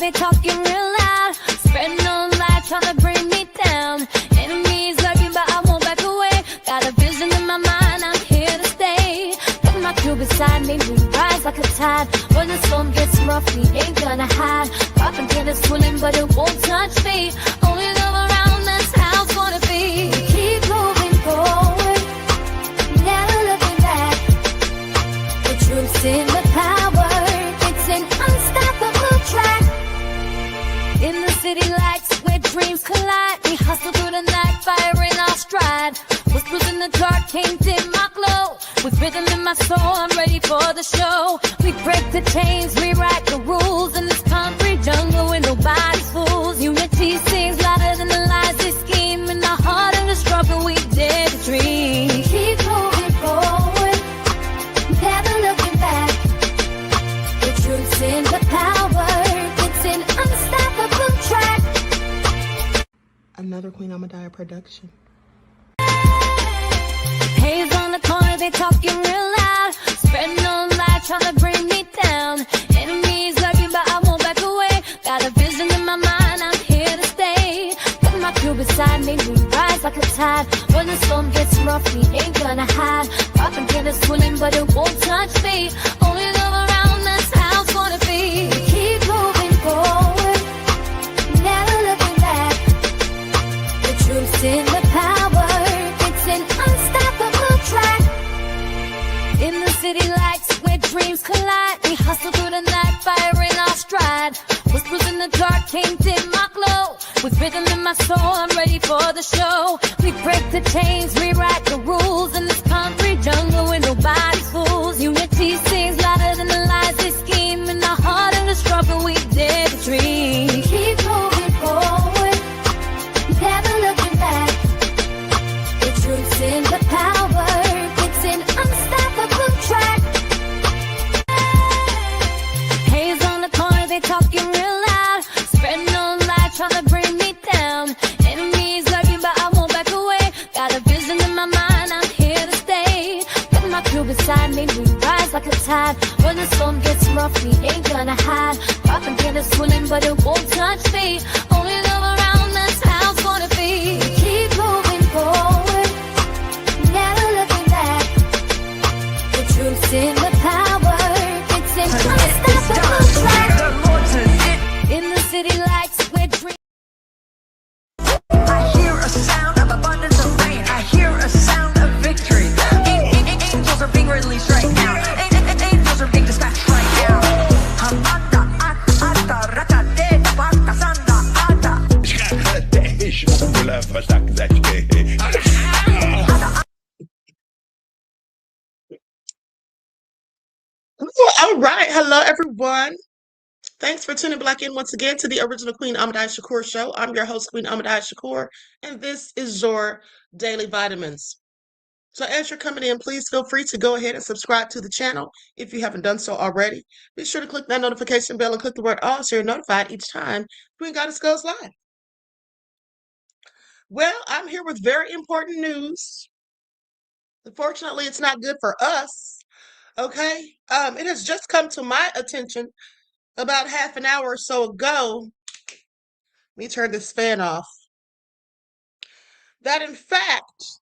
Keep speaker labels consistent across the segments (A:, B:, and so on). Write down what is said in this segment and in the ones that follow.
A: they talking real loud. Spreading no lie, trying to bring me down. Enemies lurking, but I won't back away. Got a vision in my mind, I'm here to stay. Put my crew beside me, we rise like a tide. When the storm gets rough, we ain't gonna hide. Pop and get us swilling, but it won't touch me. Only love around, that's how it's gonna be. Keep moving forward, never looking back. The truth's in the power, it's an unstoppable track. In the city lights where dreams collide, we hustle through the night, fire in our stride. Whispers in the dark can't dim my glow. With rhythm in my soul, I'm ready for the show. We break the chains, rewrite the rules. In this concrete jungle where nobody's fools. Unity sings louder than the lies they scheme. In the heart of the struggle, we dare to dream. Keep moving forward, never looking back. The truth's in the power, it's an unstoppable track.
B: Another Queen Ahmadiyyah production.
A: Haze on the corner, they talking real loud. Spreading no lie, trying to bring me down. Enemies lurking, but I won't back away. Got a vision in my mind, I'm here to stay. Put my crew beside me, we rise like a tide. When the storm gets rough, we ain't gonna hide. Pop and get us swilling, but it won't touch me. Only love around, that's how it's gonna be. Keep moving forward, never looking back. The truth's in the power, it's an unstoppable track. In the city lights where dreams collide, we hustle through the night, fire in our stride. Whispers in the dark can't dim my glow. With rhythm in my soul, I'm ready for the show. We break the chains, rewrite the rules. In this concrete jungle where nobody's fools. Unity sings louder than the lies they scheme. In the heart of the struggle, we dare to dream. Keep moving forward, never looking back. The truth's in the power, it's an unstoppable track. Haze on the corner, they talking real loud. Spreading no lie, trying to bring me down. Enemies lurking, but I won't back away. Got a vision in my mind, I'm here to stay. Put my crew beside me, we rise like a tide. When the storm gets rough, we ain't gonna hide. Pop and get us swilling, but it won't touch me. Only love around, that's how it's gonna be. Keep moving forward, never looking back. The truth's in the power, it's an unstoppable track. In the city lights where dreams.
C: I hear a sound of abundance of rain. I hear a sound of victory. Angels are being released right now. Angels are being dispatched right now.
B: All right. Hello, everyone. Thanks for tuning back in once again to the original Queen Ahmadiyyah Shakur show. I'm your host, Queen Ahmadiyyah Shakur, and this is your Daily Vitamins. So as you're coming in, please feel free to go ahead and subscribe to the channel if you haven't done so already. Be sure to click that notification bell and click the word all so you're notified each time Queen Goddess goes live. Well, I'm here with very important news. Unfortunately, it's not good for us. Okay? It has just come to my attention about half an hour or so ago. Let me turn this fan off. That in fact,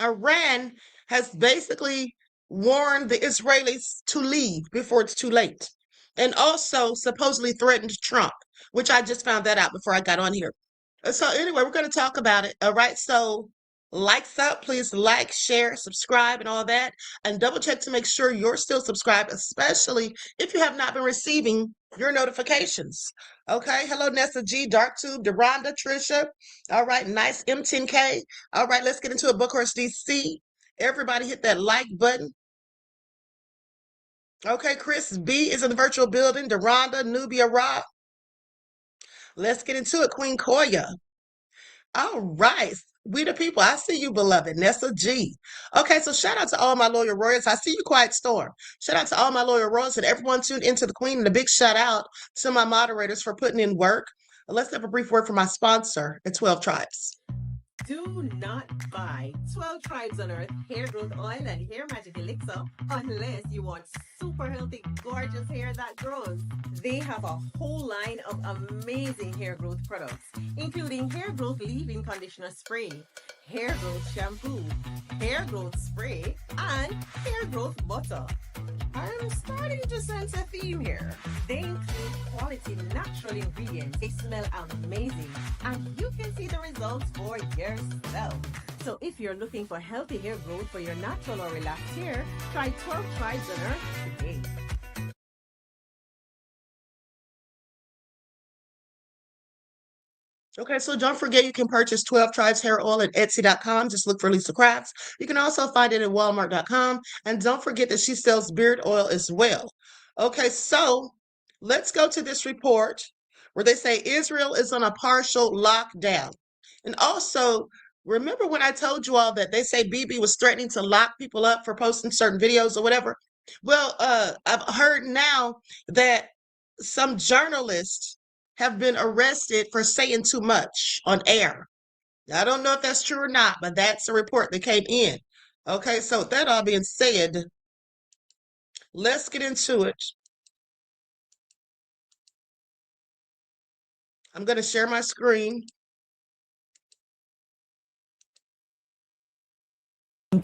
B: Iran has basically warned the Israelis to leave before it's too late. And also supposedly threatened Trump, which I just found that out before I got on here. So anyway, we're going to talk about it. All right. So likes up, please like, share, subscribe, and all that. And double check to make sure you're still subscribed, especially if you have not been receiving your notifications. Okay. Hello, Nessa G, DarkTube, Deronda, Trisha. All right. Nice M10K. All right. Let's get into a Book Horse DC. Everybody hit that like button. Okay. Chris B is in the virtual building. Deronda, Nubia Rock. Let's get into it. Queen Koya. All right. We the people. I see you, beloved. Nessa G. Okay, so shout out to all my loyal royals. I see you, Quiet Storm. Shout out to all my loyal royals and everyone tuned into the Queen. And a big shout out to my moderators for putting in work. Let's have a brief word from my sponsor at 12 Tribes.
D: Do not buy 12 Tribes on Earth hair growth oil and hair magic elixir unless you want super healthy, gorgeous hair that grows. They have a whole line of amazing hair growth products, including hair growth leave-in conditioner spray, hair growth shampoo, hair growth spray, and hair growth butter. I'm starting to sense a theme here. They include quality natural ingredients. They smell amazing, and you can see the results for yourself. So if you're looking for healthy hair growth for your natural or relaxed hair, try 12 Tribes on Earth today.
B: Okay, so don't forget you can purchase 12 Tribes Hair Oil at Etsy.com. Just look for Lisa Crafts. You can also find it at Walmart.com. And don't forget that she sells beard oil as well. Okay, so let's go to this report where they say Israel is on a partial lockdown. And also, remember when I told you all that they say Bibi was threatening to lock people up for posting certain videos or whatever? Well, I've heard now that some journalists have been arrested for saying too much on air. I don't know if that's true or not, but that's a report that came in. Okay, so with that all being said, let's get into it. I'm going to share my screen.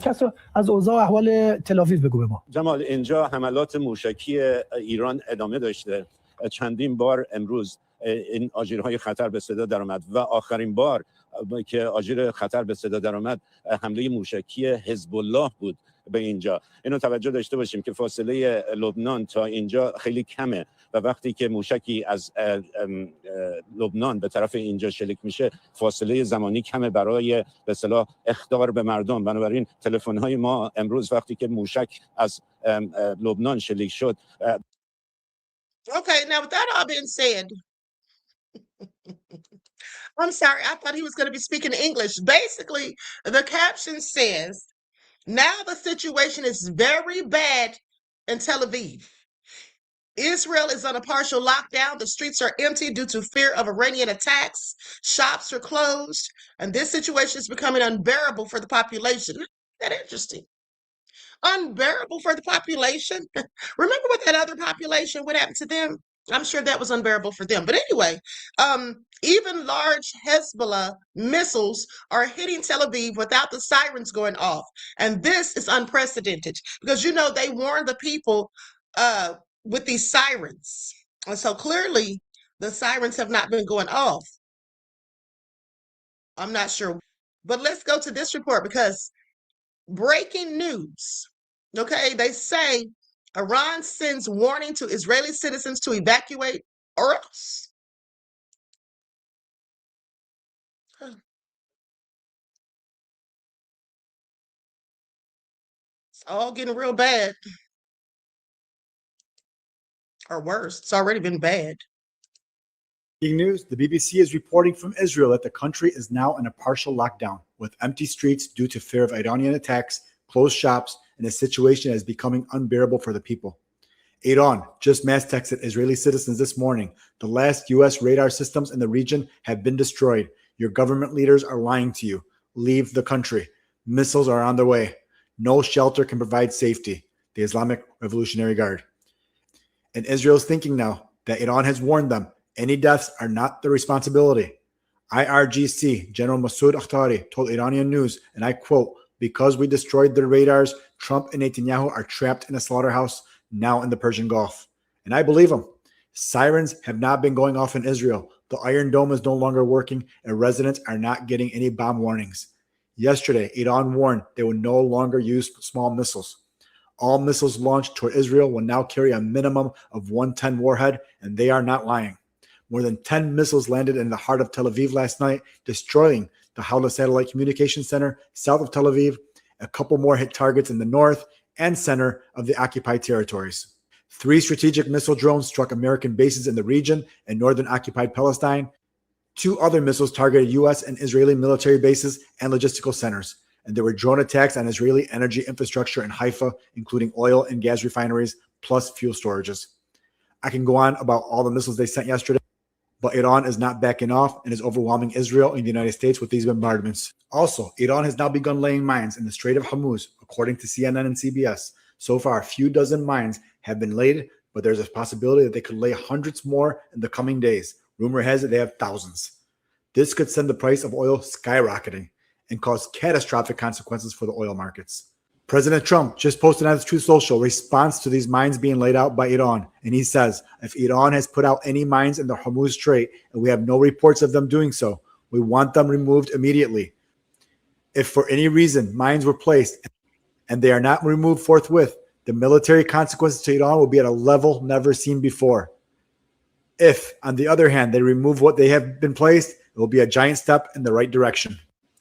E: کسا از اوضاع احوال تل آویو بگو به ما.
F: جمال اینجا حملات موشکی ایران ادامه داشته. چندین بار امروز این آژیرهای خطر به صدا درآمد و آخرین بار که آژیر خطر به صدا درآمد حمله موشکی حزب الله بود به اینجا. اینو توجه داشته باشیم که فاصله لبنان تا اینجا خیلی کمه و وقتی که موشکی از لبنان به طرف اینجا شلیک میشه فاصله زمانی کمه برای به اصطلاح اخطار به مردم. بنابراین تلفن‌های ما امروز وقتی که موشک از لبنان شلیک شد.
B: Okay, now with that all being said, I'm sorry, I thought he was going to be speaking English. Basically, the caption says, now the situation is very bad in Tel Aviv. Israel is on a partial lockdown. The streets are empty due to fear of Iranian attacks. Shops are closed. And this situation is becoming unbearable for the population. Isn't that interesting? Unbearable for the population. Remember what that other population, what happened to them? I'm sure that was unbearable for them. But anyway, even large Hezbollah missiles are hitting Tel Aviv without the sirens going off. And this is unprecedented because, you know, they warned the people with these sirens. And so clearly the sirens have not been going off. I'm not sure. But let's go to this report because breaking news. Okay, they say Iran sends warning to Israeli citizens to evacuate or else. It's all getting real bad. Or worse, it's already been bad.
E: Breaking news, the BBC is reporting from Israel that the country is now in a partial lockdown with empty streets due to fear of Iranian attacks, closed shops, and a situation that is becoming unbearable for the people. Iran just mass texted Israeli citizens this morning. The last U.S. radar systems in the region have been destroyed. Your government leaders are lying to you. Leave the country. Missiles are on their way. No shelter can provide safety. The Islamic Revolutionary Guard. And Israel's thinking now that Iran has warned them. Any deaths are not their responsibility. IRGC General Masoud Akhtari told Iranian News, and I quote, because we destroyed their radars, Trump and Netanyahu are trapped in a slaughterhouse now in the Persian Gulf. And I believe him. Sirens have not been going off in Israel. The Iron Dome is no longer working, and residents are not getting any bomb warnings. Yesterday, Iran warned they would no longer use small missiles. All missiles launched toward Israel will now carry a minimum of 110 warhead, and they are not lying. More than 10 missiles landed in the heart of Tel Aviv last night, destroying the Hawla Satellite Communications Center south of Tel Aviv. A couple more hit targets in the north and center of the occupied territories. 3 strategic missile drones struck American bases in the region and northern occupied Palestine. 2 other missiles targeted U.S. and Israeli military bases and logistical centers. And there were drone attacks on Israeli energy infrastructure in Haifa, including oil and gas refineries, plus fuel storages. I can go on about all the missiles they sent yesterday. But Iran is not backing off and is overwhelming Israel and the United States with these bombardments. Also, Iran has now begun laying mines in the Strait of Hormuz, according to CNN and CBS. So far, a few dozen mines have been laid, but there's a possibility that they could lay hundreds more in the coming days. Rumor has it they have thousands. This could send the price of oil skyrocketing and cause catastrophic consequences for the oil markets. President Trump just posted on his Truth Social response to these mines being laid out by Iran. And he says, if Iran has put out any mines in the Hormuz Strait and we have no reports of them doing so, we want them removed immediately. If for any reason mines were placed and they are not removed forthwith, the military consequences to Iran will be at a level never seen before. If, on the other hand, they remove what they have been placed, it will be a giant step in the right direction.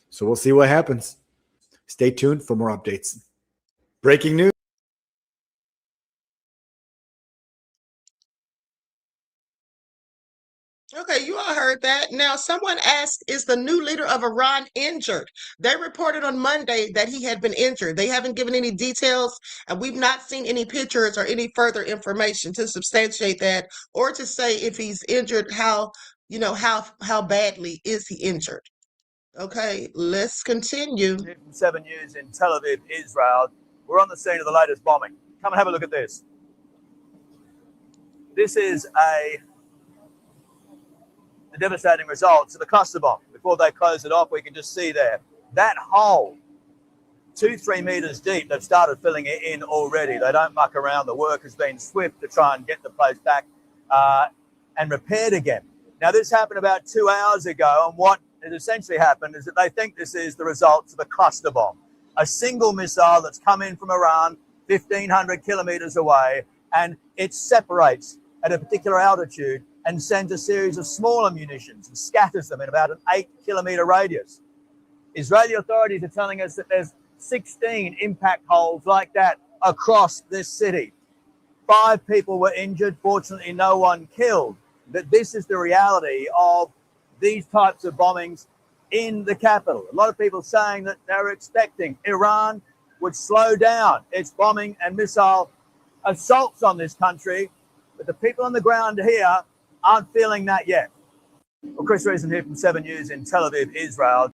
E: So we'll see what happens. Stay tuned for more updates. Breaking news.
B: Okay, you all heard that. Now, someone asked, is the new leader of Iran injured? They reported on Monday that he had been injured. They haven't given any details, and we've not seen any pictures or any further information to substantiate that or to say if he's injured, how badly is he injured? Okay, let's continue.
G: 7 years in Tel Aviv, Israel. We're on the scene of the latest bombing. Come and have a look at this. This is the devastating results of the cluster bomb. Before they close it off, we can just see there. That hole, 2-3 meters deep, they've started filling it in already. They don't muck around. The work has been swift to try and get the place back and repaired again. Now, this happened about 2 hours ago, and what has essentially happened is that they think this is the results of a cluster bomb. A single missile that's come in from Iran, 1,500 kilometers away, and it separates at a particular altitude and sends a series of smaller munitions and scatters them in about an 8-kilometer radius. Israeli authorities are telling us that there's 16 impact holes like that across this city. 5 people were injured, fortunately no one killed. But this is the reality of these types of bombings in the capital. A lot of people saying that they're expecting Iran would slow down its bombing and missile assaults on this country, but the people on the ground here aren't feeling that yet. Well, Chris Reason here from 7 News in Tel Aviv, Israel.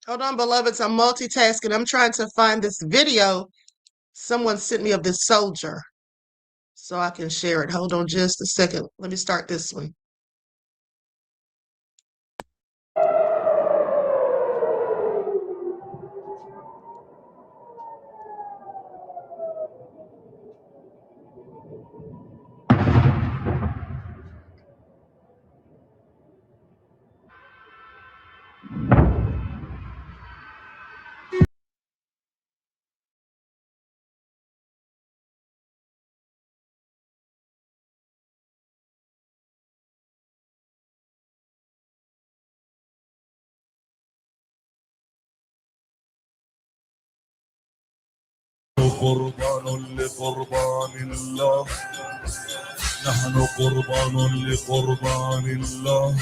B: Hold on, beloveds. I'm multitasking. I'm trying to find this video someone sent me of this soldier so I can share it. Hold on just a second. Let me start this one.
H: قربان لقربان الله نحن قربان لقربان الله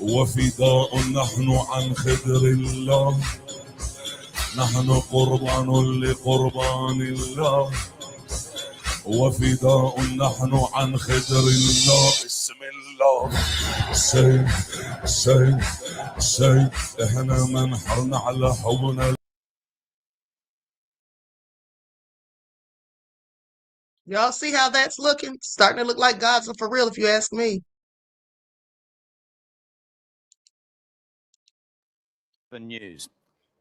H: وفداء نحن عن خدر الله نحن قربان لقربان الله وفداء نحن عن خدر الله بسم الله سيف احنا منحرنا على حبنا.
B: Y'all see how that's looking? Starting to look like Gaza for real, if you ask me.
G: News.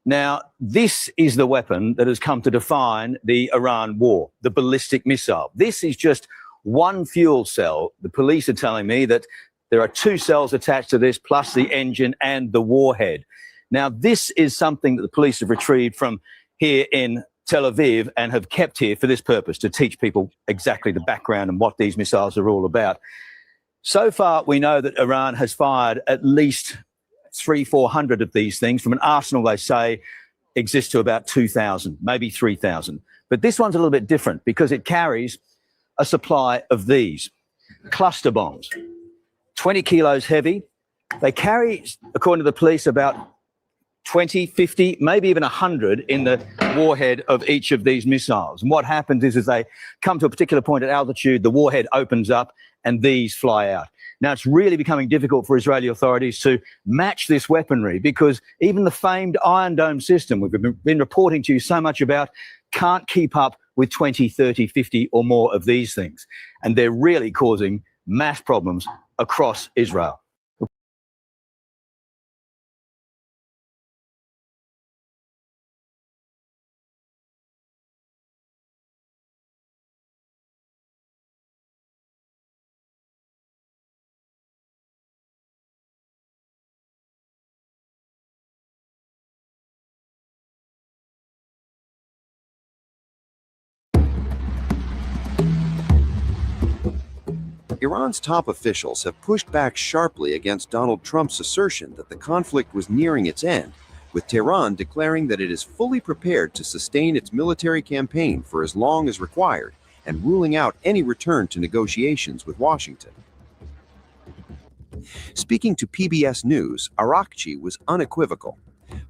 G: Now, this is the weapon that has come to define the Iran war, the ballistic missile. This is just one fuel cell. The police are telling me that there are 2 cells attached to this, plus the engine and the warhead. Now, this is something that the police have retrieved from here in Tel Aviv and have kept here for this purpose, to teach people exactly the background and what these missiles are all about. So far, we know that Iran has fired at least 300-400 of these things from an arsenal they say exists to about 2,000, maybe 3,000. But this one's a little bit different because it carries a supply of these. cluster bombs, 20 kilos heavy. They carry, according to the police, about 20, 50, maybe even 100 in the warhead of each of these missiles. And what happens is they come to a particular point at altitude, the warhead opens up and these fly out. Now, it's really becoming difficult for Israeli authorities to match this weaponry because even the famed Iron Dome system we've been reporting to you so much about can't keep up with 20, 30, 50 or more of these things. And they're really causing mass problems across Israel.
I: Iran's top officials have pushed back sharply against Donald Trump's assertion that the conflict was nearing its end, with Tehran declaring that it is fully prepared to sustain its military campaign for as long as required and ruling out any return to negotiations with Washington. Speaking to PBS News, Arakchi was unequivocal.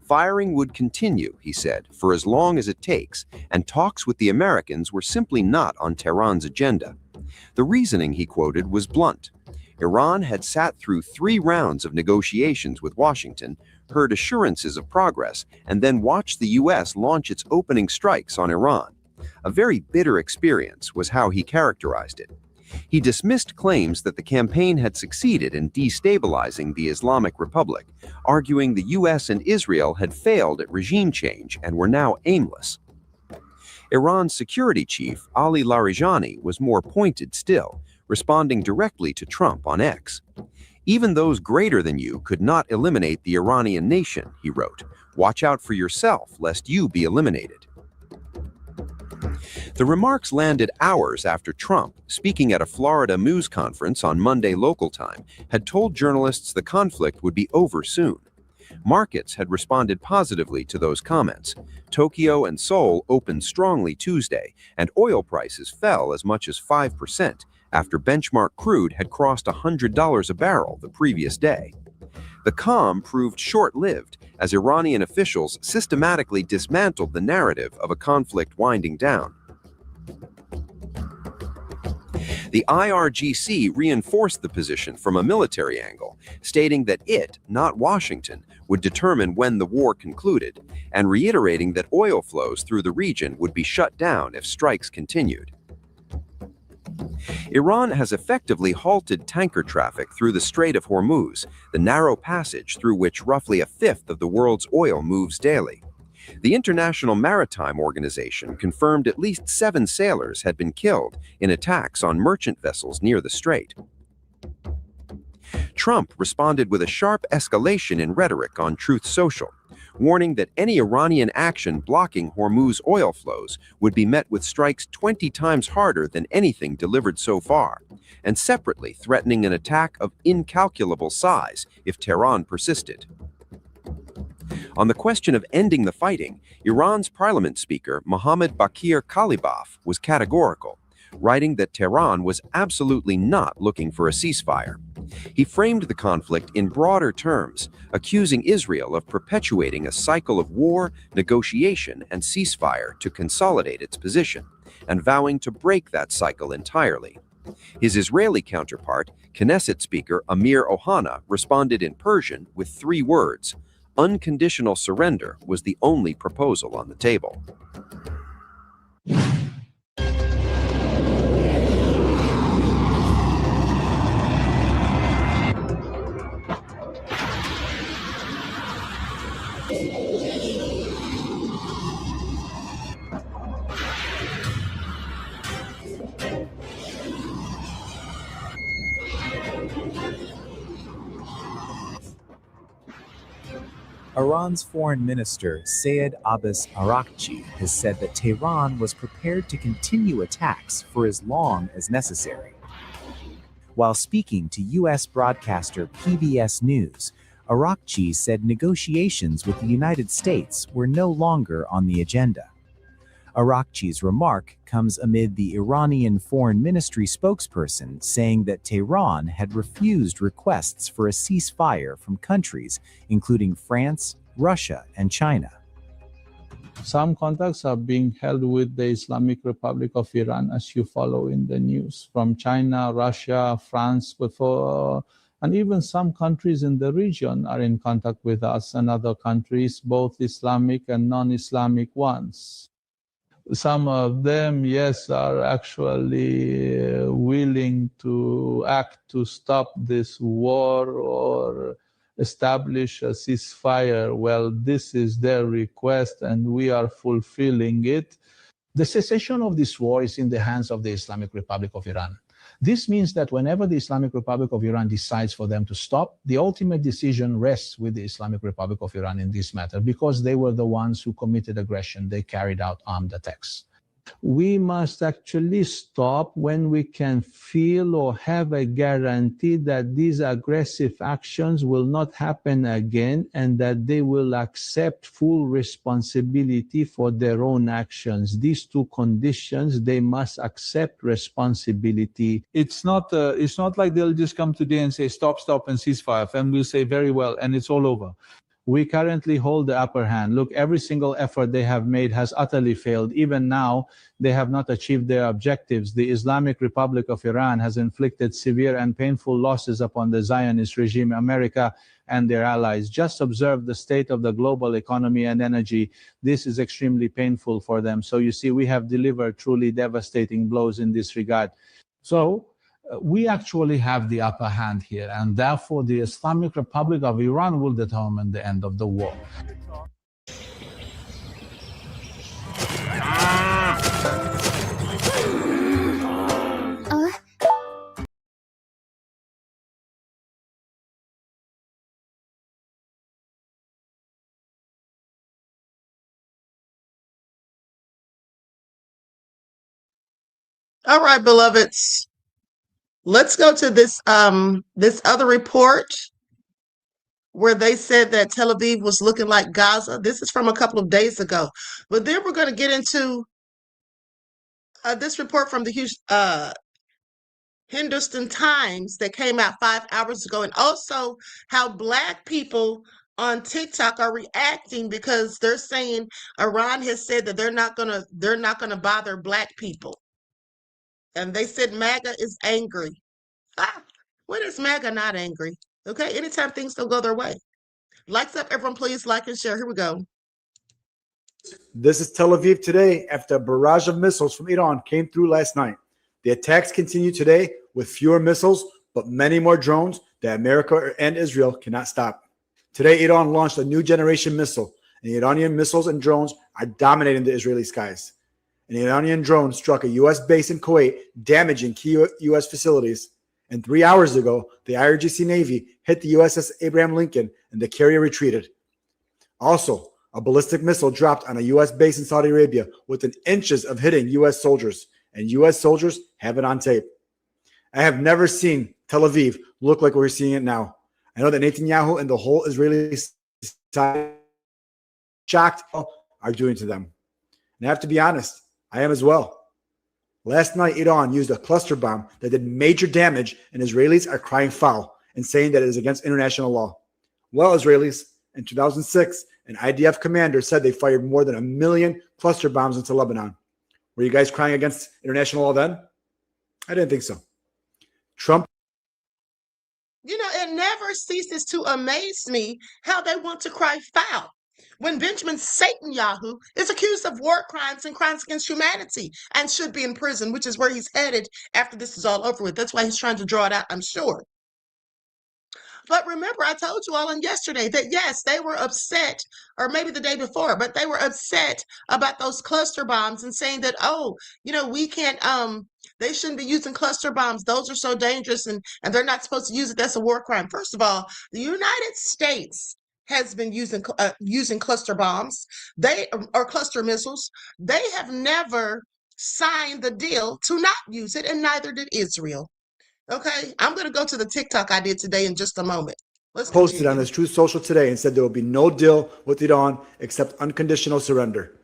I: Firing would continue, he said, for as long as it takes, and talks with the Americans were simply not on Tehran's agenda. The reasoning, he quoted, was blunt. Iran had sat through 3 rounds of negotiations with Washington, heard assurances of progress, and then watched the U.S. launch its opening strikes on Iran. A very bitter experience was how he characterized it. He dismissed claims that the campaign had succeeded in destabilizing the Islamic Republic, arguing the U.S. and Israel had failed at regime change and were now aimless. Iran's security chief, Ali Larijani, was more pointed still, responding directly to Trump on X. Even those greater than you could not eliminate the Iranian nation, he wrote. Watch out for yourself, lest you be eliminated. The remarks landed hours after Trump, speaking at a Florida news conference on Monday local time, had told journalists the conflict would be over soon. Markets had responded positively to those comments. Tokyo and Seoul opened strongly Tuesday, and oil prices fell as much as 5% after benchmark crude had crossed $100 a barrel the previous day. The calm proved short-lived as Iranian officials systematically dismantled the narrative of a conflict winding down. The IRGC reinforced the position from a military angle, stating that it, not Washington, would determine when the war concluded, and reiterating that oil flows through the region would be shut down if strikes continued. Iran has effectively halted tanker traffic through the Strait of Hormuz, the narrow passage through which roughly a fifth of the world's oil moves daily. The International Maritime Organization confirmed at least 7 sailors had been killed in attacks on merchant vessels near the strait. Trump responded with a sharp escalation in rhetoric on Truth Social, warning that any Iranian action blocking Hormuz oil flows would be met with strikes 20 times harder than anything delivered so far, and separately threatening an attack of incalculable size if Tehran persisted. On the question of ending the fighting, Iran's parliament speaker Mohammad Bakir Kalibaf was categorical, writing that Tehran was absolutely not looking for a ceasefire. He framed the conflict in broader terms, accusing Israel of perpetuating a cycle of war, negotiation, and ceasefire to consolidate its position, and vowing to break that cycle entirely. His Israeli counterpart, Knesset Speaker Amir Ohana, responded in Persian with 3 words: unconditional surrender was the only proposal on the table.
J: Iran's foreign minister, Sayed Abbas Arakchi, has said that Tehran was prepared to continue attacks for as long as necessary. While speaking to U.S. broadcaster PBS News, Arakchi said negotiations with the United States were no longer on the agenda. Arakchi's remark comes amid the Iranian Foreign Ministry spokesperson saying that Tehran had refused requests for a ceasefire from countries including France, Russia, and China.
K: Some contacts are being held with the Islamic Republic of Iran, as you follow in the news, from China, Russia, France, and even some countries in the region are in contact with us and other countries, both Islamic and non-Islamic ones. Some of them, yes, are actually willing to act to stop this war or establish a ceasefire. Well, this is their request and we are fulfilling it. The cessation of this war is in the hands of the Islamic Republic of Iran. This means that whenever the Islamic Republic of Iran decides for them to stop, the ultimate decision rests with the Islamic Republic of Iran in this matter, because they were the ones who committed aggression. They carried out armed attacks. We must actually stop when we can feel or have a guarantee that these aggressive actions will not happen again and that they will accept full responsibility for their own actions. These two conditions, they must accept responsibility. It's not like they'll just come today and say, stop, and ceasefire. And we'll say, very well, and it's all over. We currently hold the upper hand. Look, every single effort they have made has utterly failed. Even now, they have not achieved their objectives. The Islamic Republic of Iran has inflicted severe and painful losses upon the Zionist regime, America, and their allies. Just observe the state of the global economy and energy. This is extremely painful for them. So you see, we have delivered truly devastating blows in this regard. So we actually have the upper hand here, and therefore the Islamic Republic of Iran will determine the end of the war.
B: All right, beloveds. Let's go to this this other report where they said that Tel Aviv was looking like Gaza. This is from a couple of days ago. But then we're going to get into this report from the Hindustan Times that came out 5 hours ago, and also how Black people on TikTok are reacting because they're saying Iran has said that they're not gonna bother Black people. And they said MAGA is angry. When is MAGA not angry? Okay, anytime things don't go their way. Lights up, everyone, please like and share. Here we go.
E: This is Tel Aviv today after a barrage of missiles from Iran came through last night. The attacks continue today with fewer missiles, but many more drones that America and Israel cannot stop. Today, Iran launched a new generation missile, and Iranian missiles and drones are dominating the Israeli skies. An Iranian drone struck a U.S. base in Kuwait, damaging key U.S. facilities. And 3 hours ago, the IRGC Navy hit the USS Abraham Lincoln, and the carrier retreated. Also, a ballistic missile dropped on a U.S. base in Saudi Arabia within inches of hitting U.S. soldiers, and U.S. soldiers have it on tape. I have never seen Tel Aviv look like we're seeing it now. I know that Netanyahu and the whole Israeli society shocked are doing to them. And I have to be honest, I am as well. Last night, Iran used a cluster bomb that did major damage, and Israelis are crying foul and saying that it is against international law. Well, Israelis, in 2006, an IDF commander said they fired more than 1 million cluster bombs into Lebanon. Were you guys crying against international law then? I didn't think so. Trump.
B: You know, it never ceases to amaze me how they want to cry foul when Benjamin Netanyahu is accused of war crimes and crimes against humanity and should be in prison, which is where he's headed after this is all over with. That's why he's trying to draw it out, I'm sure. But remember, I told you all on yesterday that, yes, they were upset, or maybe the day before, but they were upset about those cluster bombs and saying that, oh, you know, we can't, they shouldn't be using cluster bombs. Those are so dangerous, and they're not supposed to use it. That's a war crime. First of all, the United States has been using cluster bombs, or cluster missiles. They have never signed the deal to not use it, and neither did Israel. Okay, I'm going to go to the TikTok I did today in just a moment. Let's
E: posted on his Truth Social today and said there will be no deal with Iran except unconditional surrender.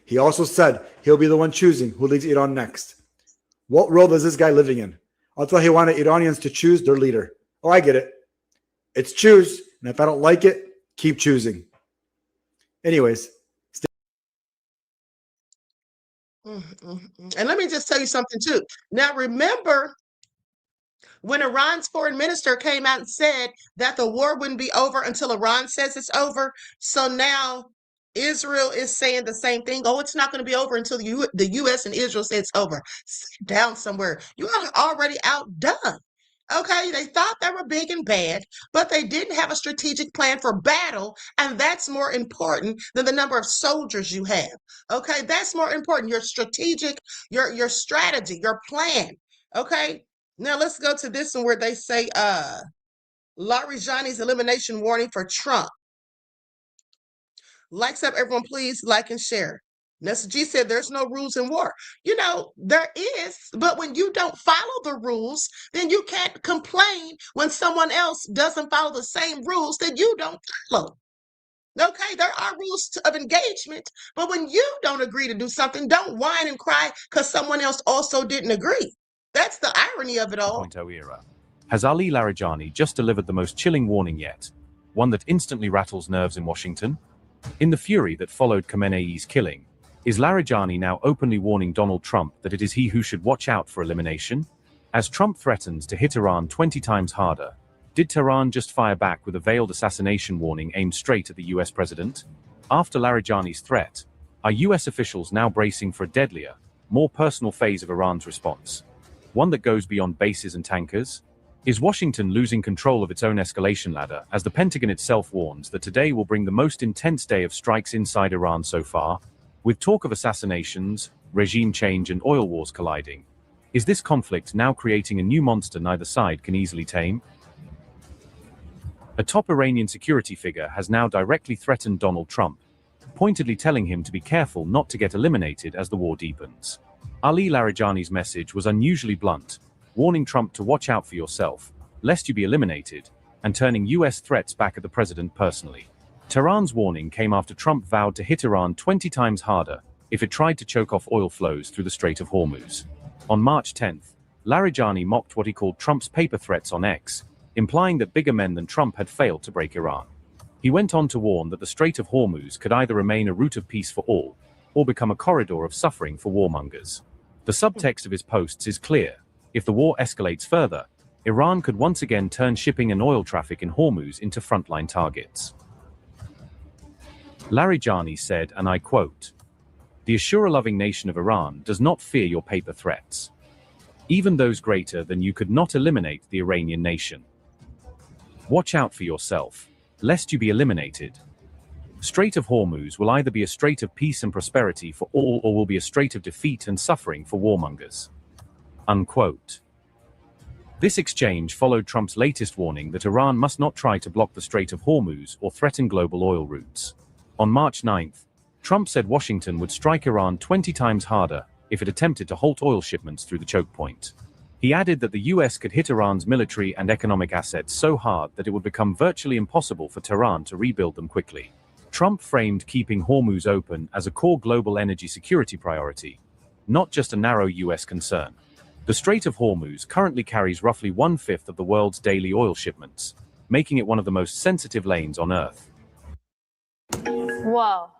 E: He also said he'll be the one choosing who leads Iran next. What world is this guy living in? I thought he wanted Iranians to choose their leader. Oh, I get it. It's choose, and if I don't like it, keep choosing. Anyways.
B: And let me just tell you something too. Now, remember when Iran's foreign minister came out and said that the war wouldn't be over until Iran says it's over. So now Israel is saying the same thing. Oh, it's not going to be over until the U.S. and Israel say it's over. Sit down somewhere. You are already outdone. Okay, they thought they were big and bad, but they didn't have a strategic plan for battle, and that's more important than the number of soldiers you have. Okay, that's more important. Your strategic, your strategy, your plan. Okay, now let's go to this one where they say Larijani's elimination warning for Trump. Likes up, everyone, please like and share. Nessa G said there's no rules in war. You know, there is, but when you don't follow the rules, then you can't complain when someone else doesn't follow the same rules that you don't follow. Okay, there are rules of engagement, but when you don't agree to do something, don't whine and cry because someone else also didn't agree. That's the irony of it all.
L: 2.0 era. Has Ali Larijani just delivered the most chilling warning yet? One that instantly rattles nerves in Washington? In the fury that followed Khamenei's killing, is Larijani now openly warning Donald Trump that it is he who should watch out for elimination? As Trump threatens to hit Iran 20 times harder, did Tehran just fire back with a veiled assassination warning aimed straight at the US president? After Larijani's threat, are US officials now bracing for a deadlier, more personal phase of Iran's response? One that goes beyond bases and tankers? Is Washington losing control of its own escalation ladder as the Pentagon itself warns that today will bring the most intense day of strikes inside Iran so far? With talk of assassinations, regime change and oil wars colliding, is this conflict now creating a new monster neither side can easily tame? A top Iranian security figure has now directly threatened Donald Trump, pointedly telling him to be careful not to get eliminated as the war deepens. Ali Larijani's message was unusually blunt, warning Trump to watch out for yourself, lest you be eliminated, and turning US threats back at the president personally. Tehran's warning came after Trump vowed to hit Iran 20 times harder if it tried to choke off oil flows through the Strait of Hormuz. On March 10th, Larijani mocked what he called Trump's paper threats on X, implying that bigger men than Trump had failed to break Iran. He went on to warn that the Strait of Hormuz could either remain a route of peace for all, or become a corridor of suffering for warmongers. The subtext of his posts is clear. If the war escalates further, Iran could once again turn shipping and oil traffic in Hormuz into frontline targets. Larijani said, and I quote, "The Ashura-loving nation of Iran does not fear your paper threats. Even those greater than you could not eliminate the Iranian nation. Watch out for yourself, lest you be eliminated. Strait of Hormuz will either be a strait of peace and prosperity for all or will be a strait of defeat and suffering for warmongers." Unquote. This exchange followed Trump's latest warning that Iran must not try to block the Strait of Hormuz or threaten global oil routes. On March 9th, Trump said Washington would strike Iran 20 times harder if it attempted to halt oil shipments through the choke point. He added that the US could hit Iran's military and economic assets so hard that it would become virtually impossible for Tehran to rebuild them quickly. Trump framed keeping Hormuz open as a core global energy security priority, not just a narrow US concern. The Strait of Hormuz currently carries roughly 1/5 of the world's daily oil shipments, making it one of the most sensitive lanes on Earth.
A: Whoa.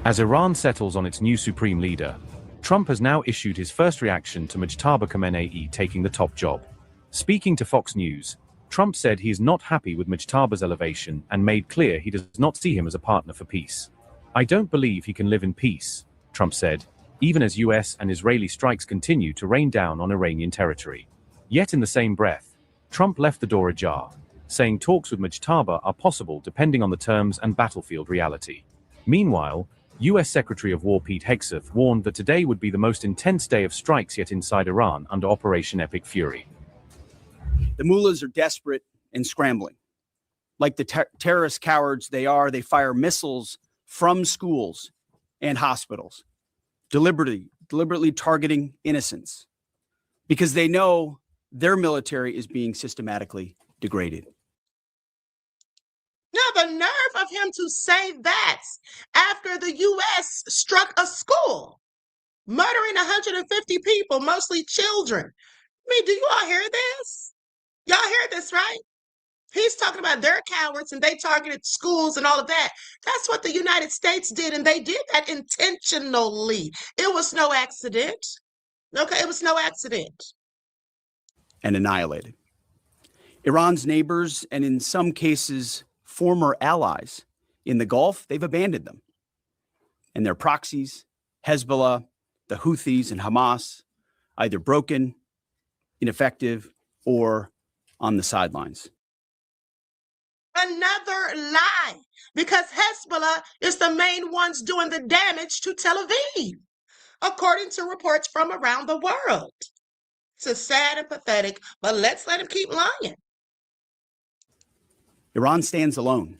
L: As Iran settles on its new supreme leader, Trump has now issued his first reaction to Mujtaba Khamenei taking the top job. Speaking to Fox News, Trump said he is not happy with Mujtaba's elevation and made clear he does not see him as a partner for peace. "I don't believe he can live in peace," Trump said, even as US and Israeli strikes continue to rain down on Iranian territory. Yet in the same breath, Trump left the door ajar, saying talks with Mujtaba are possible depending on the terms and battlefield reality. Meanwhile, US Secretary of War Pete Hegseth warned that today would be the most intense day of strikes yet inside Iran under Operation Epic Fury.
M: The mullahs are desperate and scrambling. Like the terrorist cowards they are, they fire missiles from schools and hospitals, deliberately targeting innocents. because they know their military is being systematically degraded.
B: Now, the nerve of him to say that after the U.S. struck a school, murdering 150 people, mostly children. I mean, do you all hear this? Y'all hear this, right? He's talking about they're cowards and they targeted schools and all of that. That's what the United States did, and they did that intentionally. It was no accident. Okay, it was no accident.
M: And annihilated. Iran's neighbors, and in some cases, former allies in the Gulf, they've abandoned them. And their proxies, Hezbollah, the Houthis, and Hamas, either broken, ineffective, or on the sidelines.
B: Another lie, because Hezbollah is the main ones doing the damage to Tel Aviv, according to reports from around the world. It's sad and pathetic, but let's let him keep lying.
M: Iran stands alone,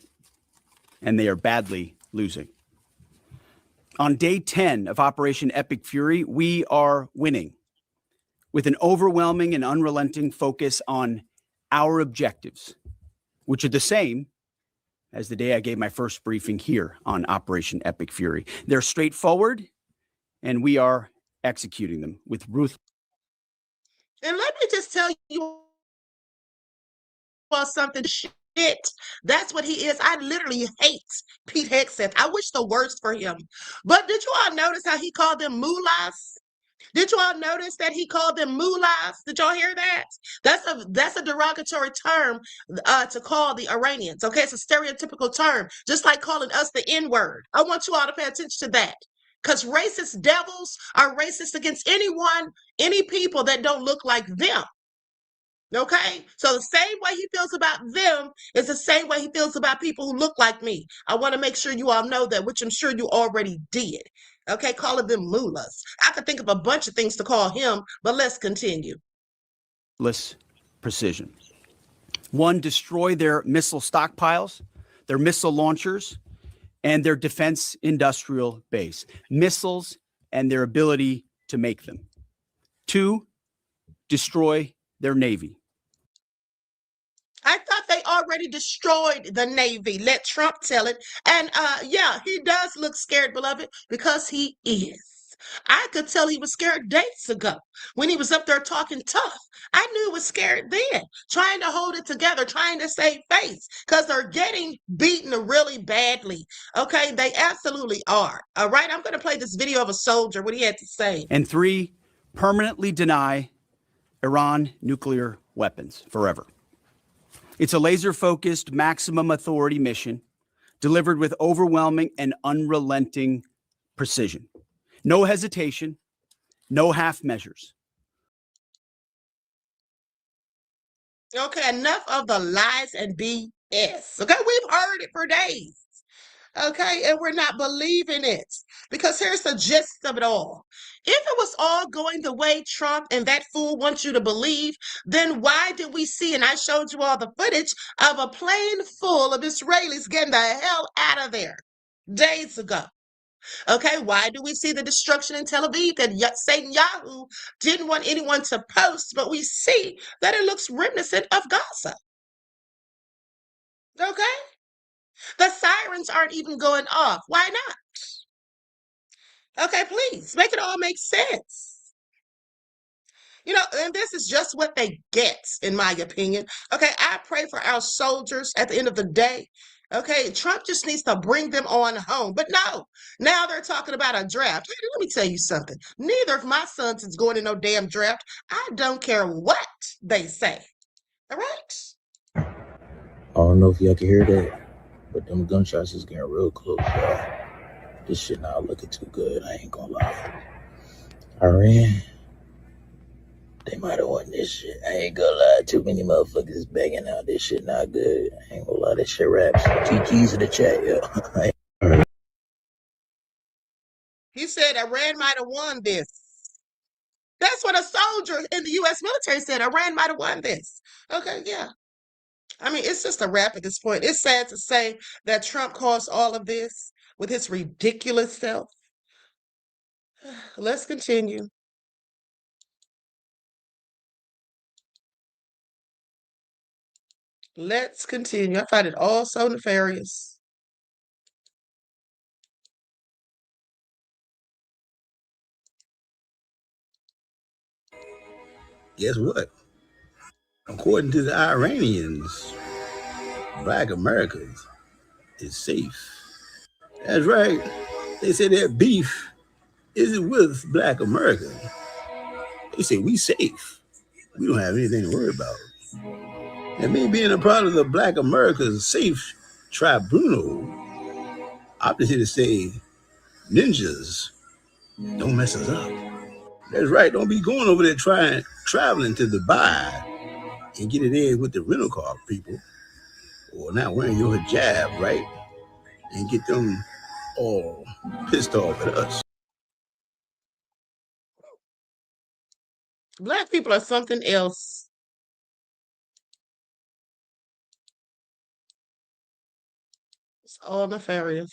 M: and they are badly losing. On day 10 of Operation Epic Fury, we are winning with an overwhelming and unrelenting focus on our objectives, which are the same as the day I gave my first briefing here on Operation Epic Fury. They're straightforward, and we are executing them with ruthless.
B: And let me just tell you all something. Shit, that's what he is. I literally hate Pete Hegseth. I wish the worst for him. But did you all notice how he called them mullahs? Did you all notice that he called them mullahs? Did y'all hear that? That's a derogatory term to call the Iranians. Okay, it's a stereotypical term, just like calling us the N-word. I want you all to pay attention to that. Because racist devils are racist against anyone, any people that don't look like them. Okay, so the same way he feels about them is the same way he feels about people who look like me. I want to make sure you all know that, which I'm sure you already did. Okay, calling them mullahs. I could think of a bunch of things to call him, but let's continue.
M: Precision. One, destroy their missile stockpiles, their missile launchers, and their defense industrial base. Missiles and their ability to make them. Two, destroy their Navy.
B: I thought they already destroyed the Navy. Let Trump tell it. And yeah, he does look scared, beloved, because he is. I could tell he was scared days ago when he was up there talking tough. I knew he was scared then, trying to hold it together, trying to save face, because they're getting beaten really badly. Okay, they absolutely are. All right, I'm going to play this video of a soldier, what he had to say.
M: And three, permanently deny Iran nuclear weapons forever. It's a laser-focused, maximum authority mission delivered with overwhelming and unrelenting precision. No hesitation, no half measures.
B: Okay, enough of the lies and BS. Okay, we've heard it for days. Okay, and we're not believing it, because here's the gist of it all. If it was all going the way Trump and that fool wants you to believe, then why did we see, and I showed you all the footage of a plane full of Israelis getting the hell out of there days ago? Okay, why do we see the destruction in Tel Aviv that Satan Yahoo didn't want anyone to post, but we see that it looks reminiscent of Gaza? Okay? The sirens aren't even going off. Why not? Okay, please, make it all make sense. You know, and this is just what they get, in my opinion. Okay, I pray for our soldiers at the end of the day. Okay, Trump just needs to bring them on home. But no, now they're talking about a draft. Let me tell you something. Neither of my sons is going to no damn draft. I don't care what they say. All right?
N: I don't know if y'all can hear that, but them gunshots is getting real close, bro. This shit not looking too good, I ain't gonna lie. Iran, they might have won this shit. I ain't gonna lie. Too many motherfuckers begging out. This shit not good. I ain't gonna lie. This shit raps. GG's in the chat, yo.
B: He said Iran might have won this. That's what a soldier in the U.S. military said. Iran might have won this. Okay, yeah. I mean, it's just a wrap at this point. It's sad to say that Trump caused all of this with his ridiculous self. Let's continue. Let's continue. I find it all so nefarious.
O: Guess what? According to the Iranians, Black America is safe. That's right. They say their beef isn't with Black America. They say we safe. We don't have anything to worry about. And me being a part of the Black America's Safe Tribunal, I'm just here to say, ninjas, don't mess us up. That's right. Don't be going over there traveling to Dubai and get it in with the rental car people, or not wearing your hijab, right? And get them all pissed off at us.
B: Black people are something else. It's all nefarious.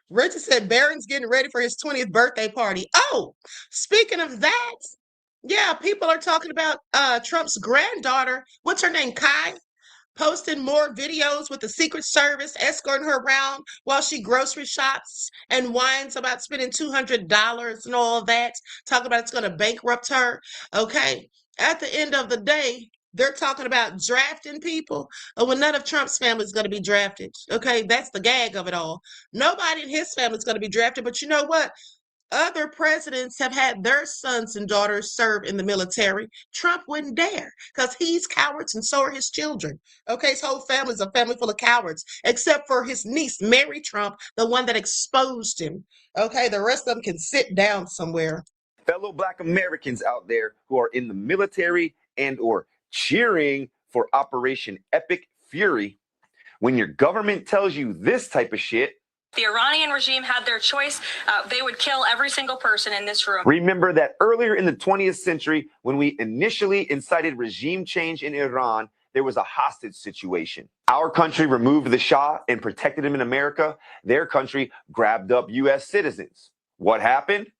B: Richard said Barron's getting ready for his 20th birthday party. Oh, speaking of that, yeah, people are talking about Trump's granddaughter. What's her name? Kai? Posting more videos with the Secret Service escorting her around while she grocery shops and whines about spending $200 and all that. Talking about it's going to bankrupt her. Okay. At the end of the day, they're talking about drafting people. Well, none of Trump's family is going to be drafted. Okay. That's the gag of it all. Nobody in his family is going to be drafted. But you know what? Other presidents have had their sons and daughters serve in the military. Trump wouldn't dare because he's cowards and so are his children. Okay, his whole family's a family full of cowards, except for his niece, Mary Trump, the one that exposed him. Okay, the rest of them can sit down somewhere.
P: Fellow Black Americans out there who are in the military and or cheering for Operation Epic Fury, when your government tells you this type of shit,
Q: the Iranian regime had their choice. They would kill every single person in this room.
P: Remember that earlier in the 20th century, when we initially incited regime change in Iran, there was a hostage situation. Our country removed the Shah and protected him in America. Their country grabbed up U.S. citizens. What happened?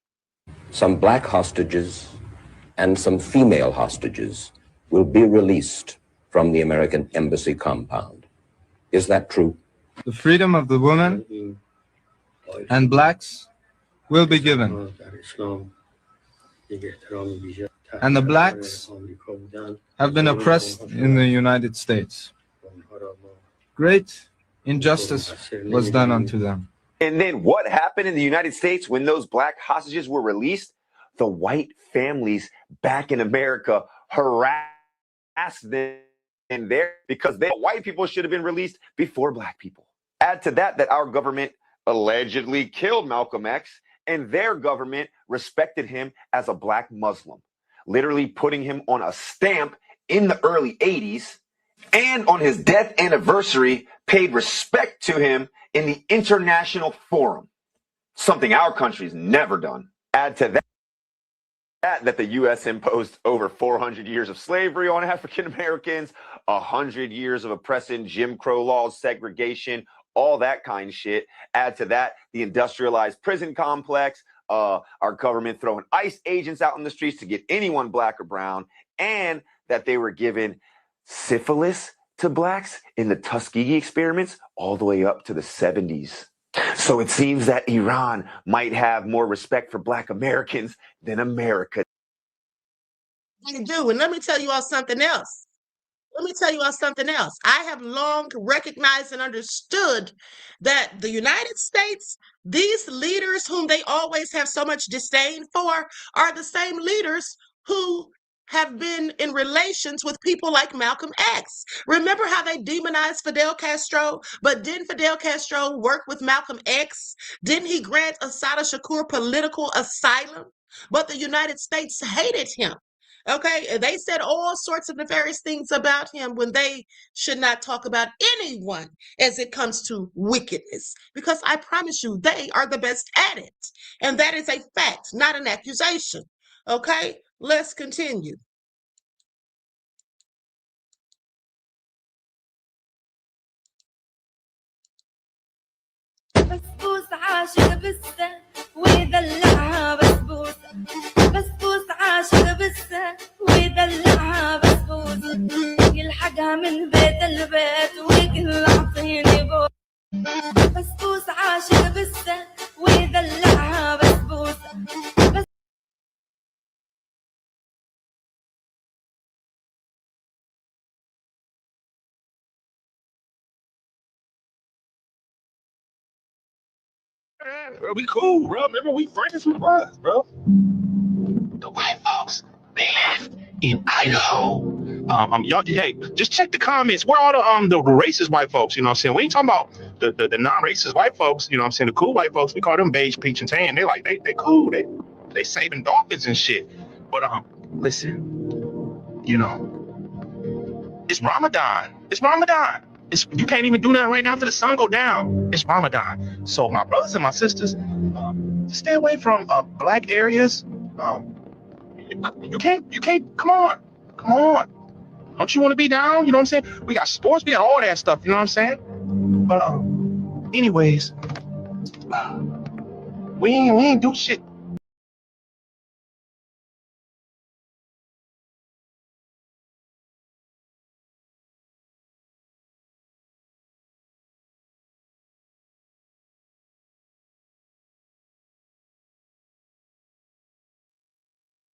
R: Some black hostages and some female hostages will be released from the American embassy compound. Is that true?
S: The freedom of the women and blacks will be given. And the blacks have been oppressed in the United States. Great injustice was done unto them.
P: And then what happened in the United States when those black hostages were released? The white families back in America harassed them in there because white people should have been released before black people. Add to that our government allegedly killed Malcolm X, and their government respected him as a black Muslim, literally putting him on a stamp in the early 80s, and on his death anniversary paid respect to him in the international forum, something our country's never done. Add to that the U.S. imposed over 400 years of slavery on African Americans, 100 years of oppressing Jim Crow laws, segregation, all that kind of shit. Add to that the industrialized prison complex, our government throwing ICE agents out in the streets to get anyone black or brown, and that they were giving syphilis to blacks in the Tuskegee experiments all the way up to the 70s. So it seems that Iran might have more respect for black Americans than America.
B: They do. And let me tell you all something else. I have long recognized and understood that the United States, these leaders whom they always have so much disdain for, are the same leaders who have been in relations with people like Malcolm X. Remember how they demonized Fidel Castro? But didn't Fidel Castro work with Malcolm X? Didn't he grant Shakur political asylum? But the United States hated him. Okay, they said all sorts of nefarious things about him when they should not talk about anyone as it comes to wickedness, because I promise you, they are the best at it. And that is a fact, not an accusation. Okay, let's continue.
A: بسبوس عاشق بسة ويدلعها بسبوسة بسبوس عاشق بسة ويدلعها بسبوسة يلحقها من بيت بيت البيت وكل عطيني بسبوس عاشق بسه ويدلعها بسبوسة بس
H: Bro, we cool, bro. Remember we friends with us, bro. The white folks, they live in Idaho. Y'all, hey, just check the comments. Where are the racist white folks? You know what I'm saying? We ain't talking about the non-racist white folks. You know what I'm saying? The cool white folks, we call them beige, peach, and tan. They like they cool. They saving dolphins and shit. But listen, you know, it's Ramadan. It's Ramadan. You can't even do nothing right now until the sun go down. It's Ramadan. So my brothers and my sisters, stay away from black areas. You can't. Come on. Don't you want to be down? You know what I'm saying? We got sports, we got all that stuff. You know what I'm saying? But anyways, we ain't do shit.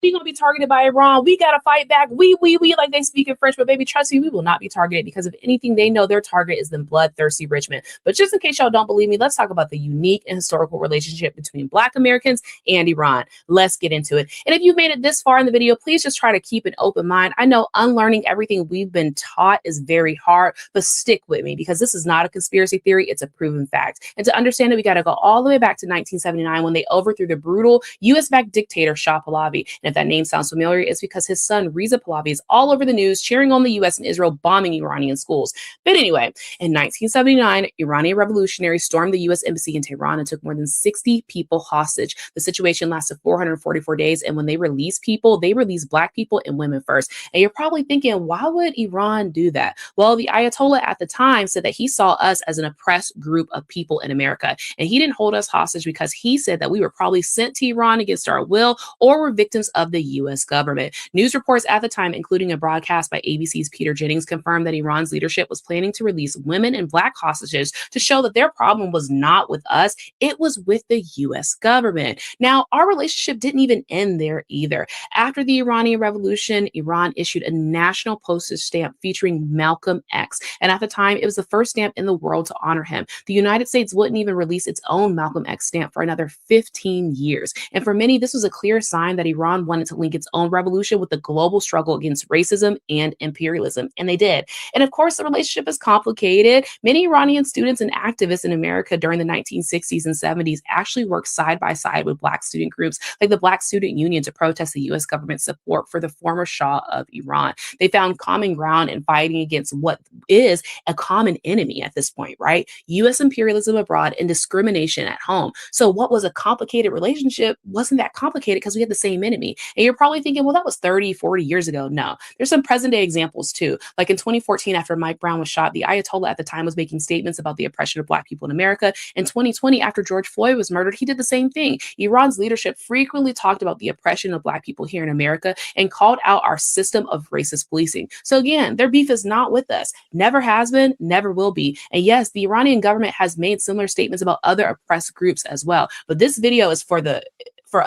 T: We gonna be targeted by Iran. We gotta fight back. We like they speak in French, but baby, trust me, we will not be targeted because if anything, they know their target is the bloodthirsty rich men. But just in case y'all don't believe me, let's talk about the unique and historical relationship between Black Americans and Iran. Let's get into it. And if you've made it this far in the video, please just try to keep an open mind. I know unlearning everything we've been taught is very hard, but stick with me because this is not a conspiracy theory, it's a proven fact. And to understand it, we gotta go all the way back to 1979 when they overthrew the brutal US-backed dictator Shah Pahlavi. And if that name sounds familiar, it's because his son Reza Pahlavi is all over the news cheering on the US and Israel bombing Iranian schools. But anyway, in 1979, Iranian revolutionaries stormed the US embassy in Tehran and took more than 60 people hostage. The situation lasted 444 days, and when they released people, they released Black people and women first. And you're probably thinking, why would Iran do that? Well, the Ayatollah at the time said that he saw us as an oppressed group of people in America, and he didn't hold us hostage because he said that we were probably sent to Iran against our will or were victims of the US government. News reports at the time, including a broadcast by ABC's Peter Jennings, confirmed that Iran's leadership was planning to release women and Black hostages to show that their problem was not with us, it was with the US government. Now, our relationship didn't even end there either. After the Iranian Revolution, Iran issued a national postage stamp featuring Malcolm X. And at the time, it was the first stamp in the world to honor him. The United States wouldn't even release its own Malcolm X stamp for another 15 years. And for many, this was a clear sign that Iran wanted to link its own revolution with the global struggle against racism and imperialism. And they did. And of course, the relationship is complicated. Many Iranian students and activists in America during the 1960s and 70s actually worked side by side with Black student groups like the Black Student Union to protest the US government's support for the former Shah of Iran. They found common ground in fighting against what is a common enemy at this point, right? US imperialism abroad and discrimination at home. So what was a complicated relationship wasn't that complicated because we had the same enemy. And you're probably thinking, well, that was 30, 40 years ago. No, there's some present day examples too. Like in 2014, after Mike Brown was shot, the Ayatollah at the time was making statements about the oppression of Black people in America. In 2020, after George Floyd was murdered, he did the same thing. Iran's leadership frequently talked about the oppression of Black people here in America and called out our system of racist policing. So again, their beef is not with us, never has been, never will be. And yes, the Iranian government has made similar statements about other oppressed groups as well. But this video is for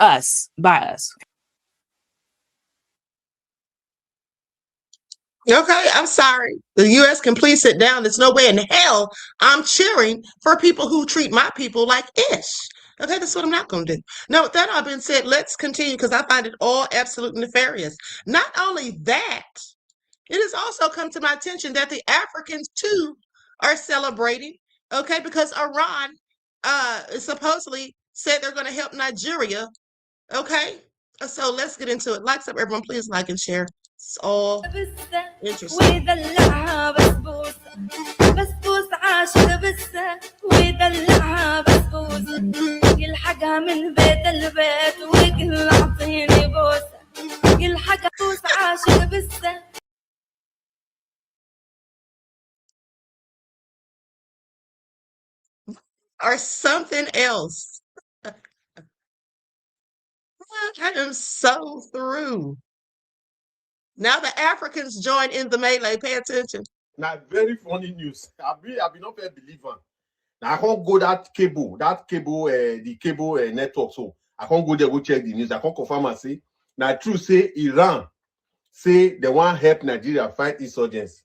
T: us, by us.
B: Okay, I'm sorry. The US can please sit down. There's no way in hell I'm cheering for people who treat my people like ish. Okay, that's what I'm not going to do. Now, with that all being said, let's continue because I find it all absolutely nefarious. Not only that, it has also come to my attention that the Africans too are celebrating, okay, because Iran supposedly said they're going to help Nigeria, okay? So let's get into it. Like up, everyone, please like and share. It's all interesting.
A: ويدلعها بسبوسة بسبوس عاشق بسة ويدلعها بسبوسة يلحقها من بيت البيت وكل عطيني بوسة يلحقها بوس عاشق بسة
B: Or something else. I am so through. Now the Africans join in the melee. Pay attention.
U: Now, very funny news. I've been not a believer. Now, I can't go that cable, the cable network. So I can't go there, go check the news. I can't confirm and say. Now, true say Iran say they want help Nigeria fight insurgents.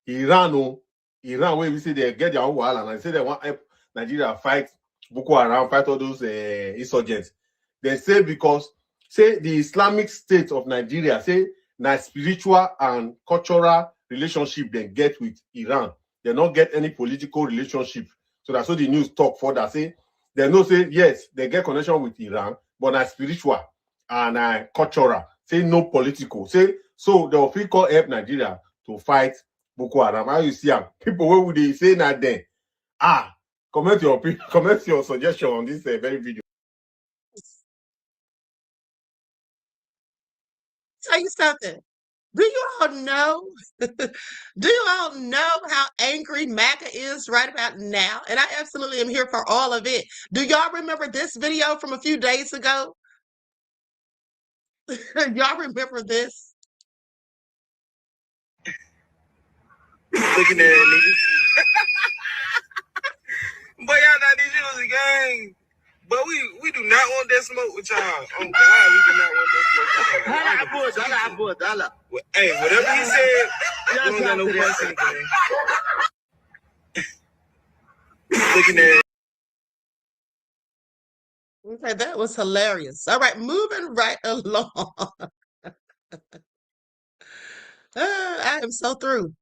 U: Iran, where we say they get their own wall and they say they want help Nigeria fight Boko Haram, fight all those insurgents. They say because say the Islamic State of Nigeria say na spiritual and cultural relationship they get with Iran. They don't get any political relationship. So that's what the news talk for that. Say they know say yes, they get connection with Iran, but na spiritual and cultural. Say no political. Say so they will feel call help Nigeria to fight Boko Haram. How you see them? People where would they say that then? Comment your suggestion on this very video.
B: Tell you something. Do you all know? Do you all know how angry MAGA is right about now? And I absolutely am here for all of it. Do y'all remember this video from a few days ago? Y'all remember this?
V: Looking at it, niggas. Boy, y'all thought this shit was a game. But we do not want that smoke with y'all. Oh God, we do not want that smoke with y'all. Dollar. Hey, whatever he said, we don't got no voice in the game. Looking at it.
B: Okay, that was hilarious. All right, moving right along. I am so through.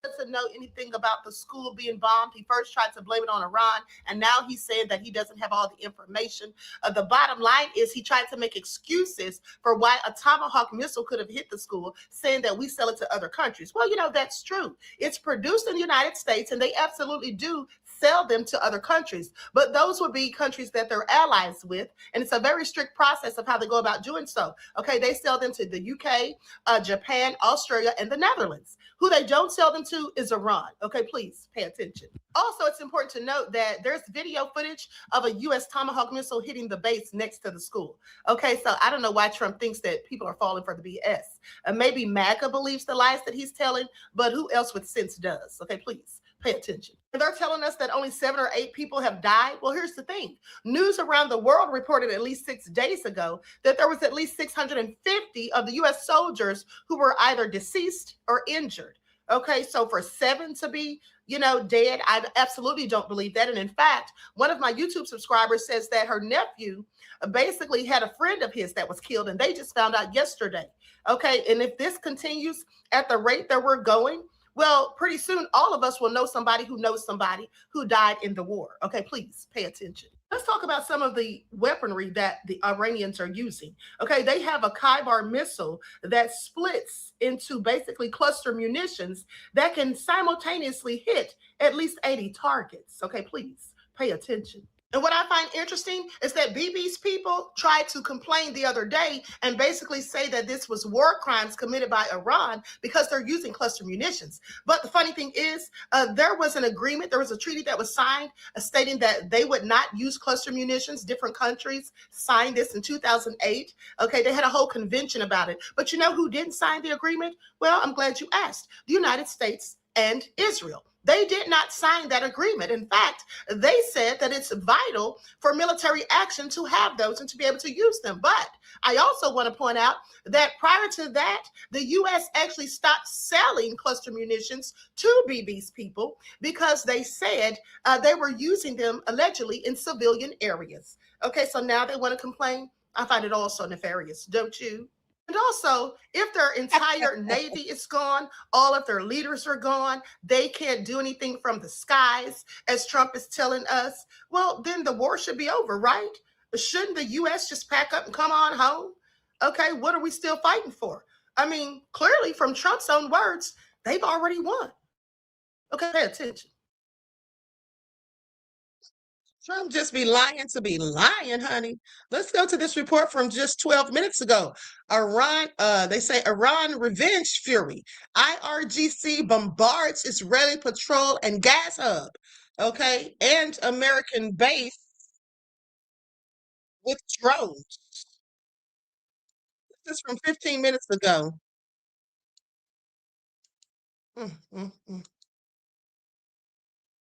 W: Doesn't know anything about the school being bombed. He first tried to blame it on Iran, and now he's saying that he doesn't have all the information. The bottom line is he tried to make excuses for why a Tomahawk missile could have hit the school, saying that we sell it to other countries. Well, that's true. It's produced in the United States, and they absolutely do sell them to other countries, but those would be countries that they're allies with, and it's a very strict process of how they go about doing so. Okay, they sell them to the UK, Japan, Australia, and the Netherlands. Who they don't sell them to is Iran. Okay, please pay attention. Also, it's important to note that there's video footage of a U.S. Tomahawk missile hitting the base next to the school. Okay, so I don't know why Trump thinks that people are falling for the BS. Maybe MAGA believes the lies that he's telling, but who else with sense does? Okay, please pay attention. And they're telling us that only 7 or 8 people have died. Well, here's the thing. News around the world reported at least 6 days ago that there was at least 650 of the U.S. soldiers who were either deceased or injured. Okay, so for 7 to be, dead, I absolutely don't believe that. And in fact, one of my YouTube subscribers says that her nephew basically had a friend of his that was killed, and they just found out yesterday. Okay, and if this continues at the rate that we're going, well, pretty soon all of us will know somebody who knows somebody who died in the war. Okay, please pay attention. Let's talk about some of the weaponry that the Iranians are using. Okay, they have a Khyber missile that splits into basically cluster munitions that can simultaneously hit at least 80 targets. Okay, please pay attention. And what I find interesting is that Bibi's people tried to complain the other day and basically say that this was war crimes committed by Iran because they're using cluster munitions. But the funny thing is, there was an agreement, there was a treaty that was signed stating that they would not use cluster munitions. Different countries signed this in 2008. Okay, they had a whole convention about it. But you know who didn't sign the agreement? Well, I'm glad you asked. The United States and Israel. They did not sign that agreement. In fact, they said that it's vital for military action to have those and to be able to use them. But I also want to point out that prior to that, the U.S. actually stopped selling cluster munitions to Bibi's people because they said they were using them allegedly in civilian areas. Okay, so now they want to complain. I find it also nefarious, don't you? And also, if their entire Navy is gone, all of their leaders are gone, they can't do anything from the skies, as Trump is telling us, well, then the war should be over, right? Shouldn't the U.S. just pack up and come on home? Okay, what are we still fighting for? I mean, clearly from Trump's own words, they've already won. Okay, pay attention.
B: Trump just be lying to be lying, honey. Let's go to this report from just 12 minutes ago. Iran, they say Iran revenge fury. IRGC bombards Israeli patrol and gas hub. Okay, and American base with drones. This is from 15 minutes ago. Mm, mm, mm.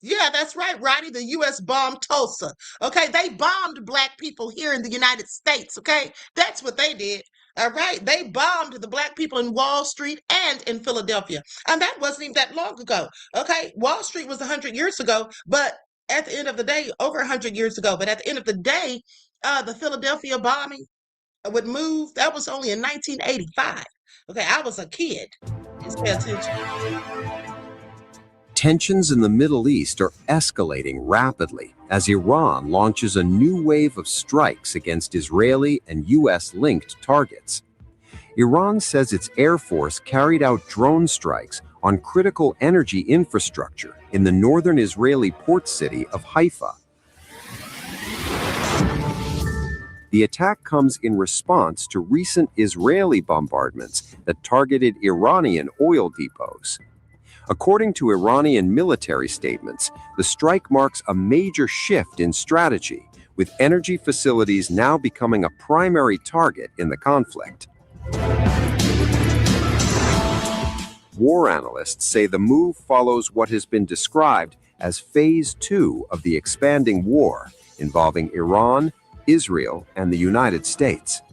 B: Yeah, that's right, Roddy. The U.S. bombed Tulsa. Okay, they bombed black people here in the United States. Okay, that's what they did. All right, they bombed the black people in Wall Street and in Philadelphia, and that wasn't even that long ago. Okay, Wall Street was 100 years ago, but at the end of the day, over 100 years ago. But at the end of the day, the Philadelphia bombing would move. That was only in 1985. Okay, I was a kid. Just pay attention.
I: Tensions in the Middle East are escalating rapidly as Iran launches a new wave of strikes against Israeli and U.S.-linked targets. Iran says its Air Force carried out drone strikes on critical energy infrastructure in the northern Israeli port city of Haifa. The attack comes in response to recent Israeli bombardments that targeted Iranian oil depots. According to Iranian military statements, the strike marks a major shift in strategy, with energy facilities now becoming a primary target in the conflict. War analysts say the move follows what has been described as Phase 2 of the expanding war involving Iran, Israel, and the United States.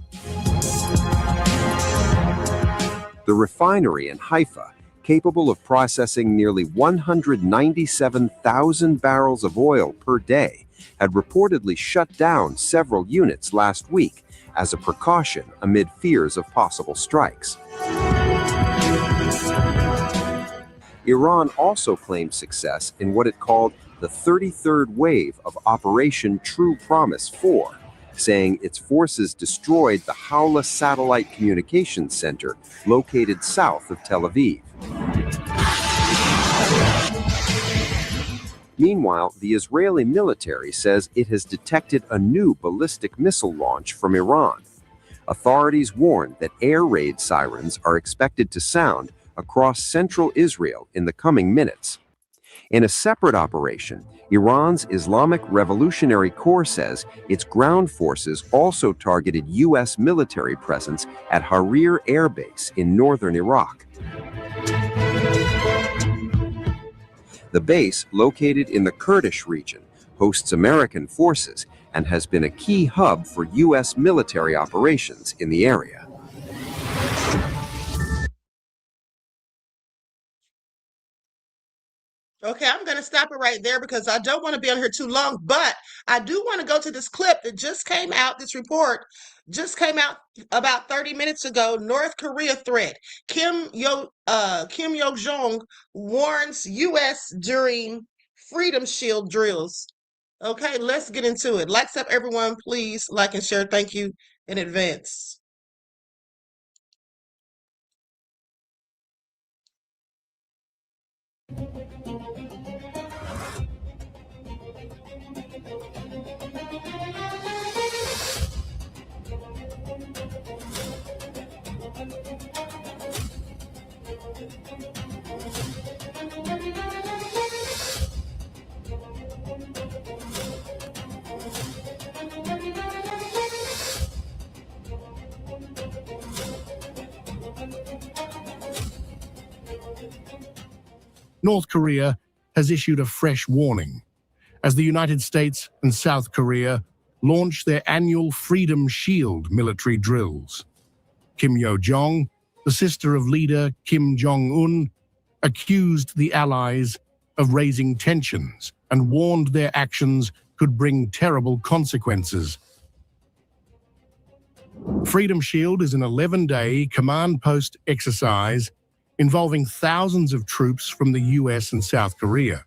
I: The refinery in Haifa, capable of processing nearly 197,000 barrels of oil per day, had reportedly shut down several units last week as a precaution amid fears of possible strikes. Iran also claimed success in what it called the 33rd wave of Operation True Promise 4, saying its forces destroyed the Hawla Satellite Communications Center located south of Tel Aviv. Meanwhile, the Israeli military says it has detected a new ballistic missile launch from Iran. Authorities warned that air raid sirens are expected to sound across central Israel in the coming minutes. In a separate operation, Iran's Islamic Revolutionary Corps says its ground forces also targeted U.S. military presence at Harir Air Base in northern Iraq. The base, located in the Kurdish region, hosts American forces and has been a key hub for U.S. military operations in the area.
B: Okay, I'm going to stop it right there because I don't want to be on here too long, but I do want to go to this clip that just came out. This report just came out about 30 minutes ago. North Korea threat. Kim Yo-jong warns U.S. during Freedom Shield drills. Okay, let's get into it. Likes up, everyone. Please like and share. Thank you in advance.
C: North Korea has issued a fresh warning as the United States and South Korea launch their annual Freedom Shield military drills. Kim Yo-jong, the sister of leader Kim Jong-un, accused the allies of raising tensions and warned their actions could bring terrible consequences. Freedom Shield is an 11-day command post exercise involving thousands of troops from the US and South Korea.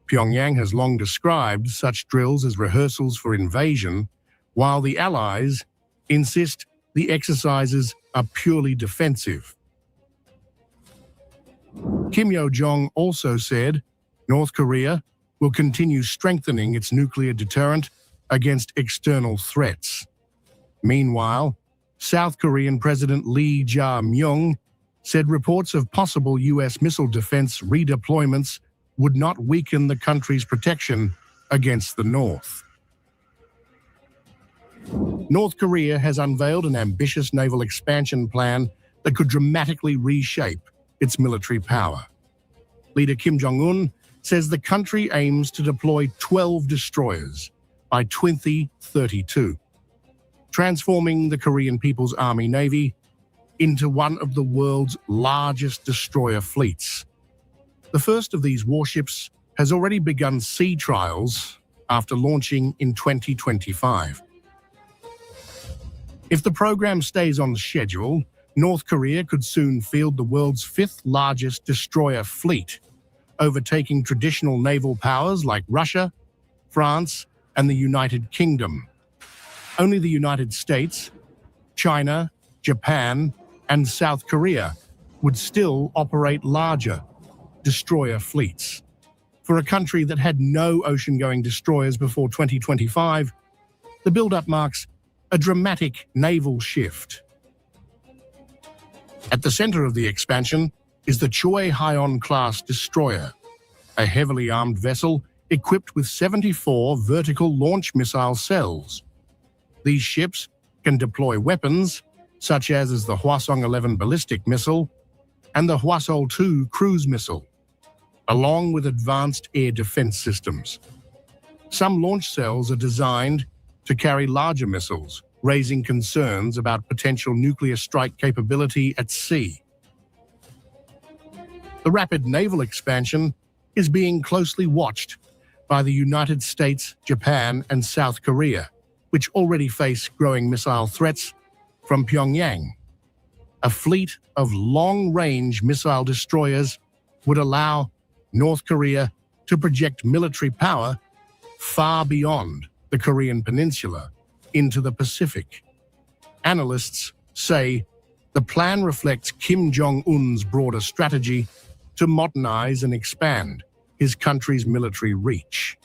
C: Pyongyang has long described such drills as rehearsals for invasion, while the allies insist the exercises are purely defensive. Kim Yo-jong also said North Korea will continue strengthening its nuclear deterrent against external threats. Meanwhile, South Korean President Lee Jae-myung said reports of possible U.S. missile defense redeployments would not weaken the country's protection against the North. North Korea has unveiled an ambitious naval expansion plan that could dramatically reshape its military power. Leader Kim Jong-un says the country aims to deploy 12 destroyers by 2032, transforming the Korean People's Army Navy into one of the world's largest destroyer fleets. The first of these warships has already begun sea trials after launching in 2025. If the program stays on schedule, North Korea could soon field the world's fifth largest destroyer fleet, overtaking traditional naval powers like Russia, France, and the United Kingdom. Only the United States, China, Japan, and South Korea would still operate larger destroyer fleets. For a country that had no ocean-going destroyers before 2025, the build-up marks a dramatic naval shift. At the center of the expansion is the Choi Haeon-class destroyer, a heavily armed vessel equipped with 74 vertical launch missile cells. These ships can deploy weapons, such as the Hwasong-11 ballistic missile and the Hwasol-2 cruise missile, along with advanced air defense systems. Some launch cells are designed to carry larger missiles, raising concerns about potential nuclear strike capability at sea. The rapid naval expansion is being closely watched by the United States, Japan, and South Korea, which already face growing missile threats from Pyongyang. A fleet of long-range missile destroyers would allow North Korea to project military power far beyond the Korean Peninsula into the Pacific. Analysts say the plan reflects Kim Jong-un's broader strategy to modernize and expand his country's military reach.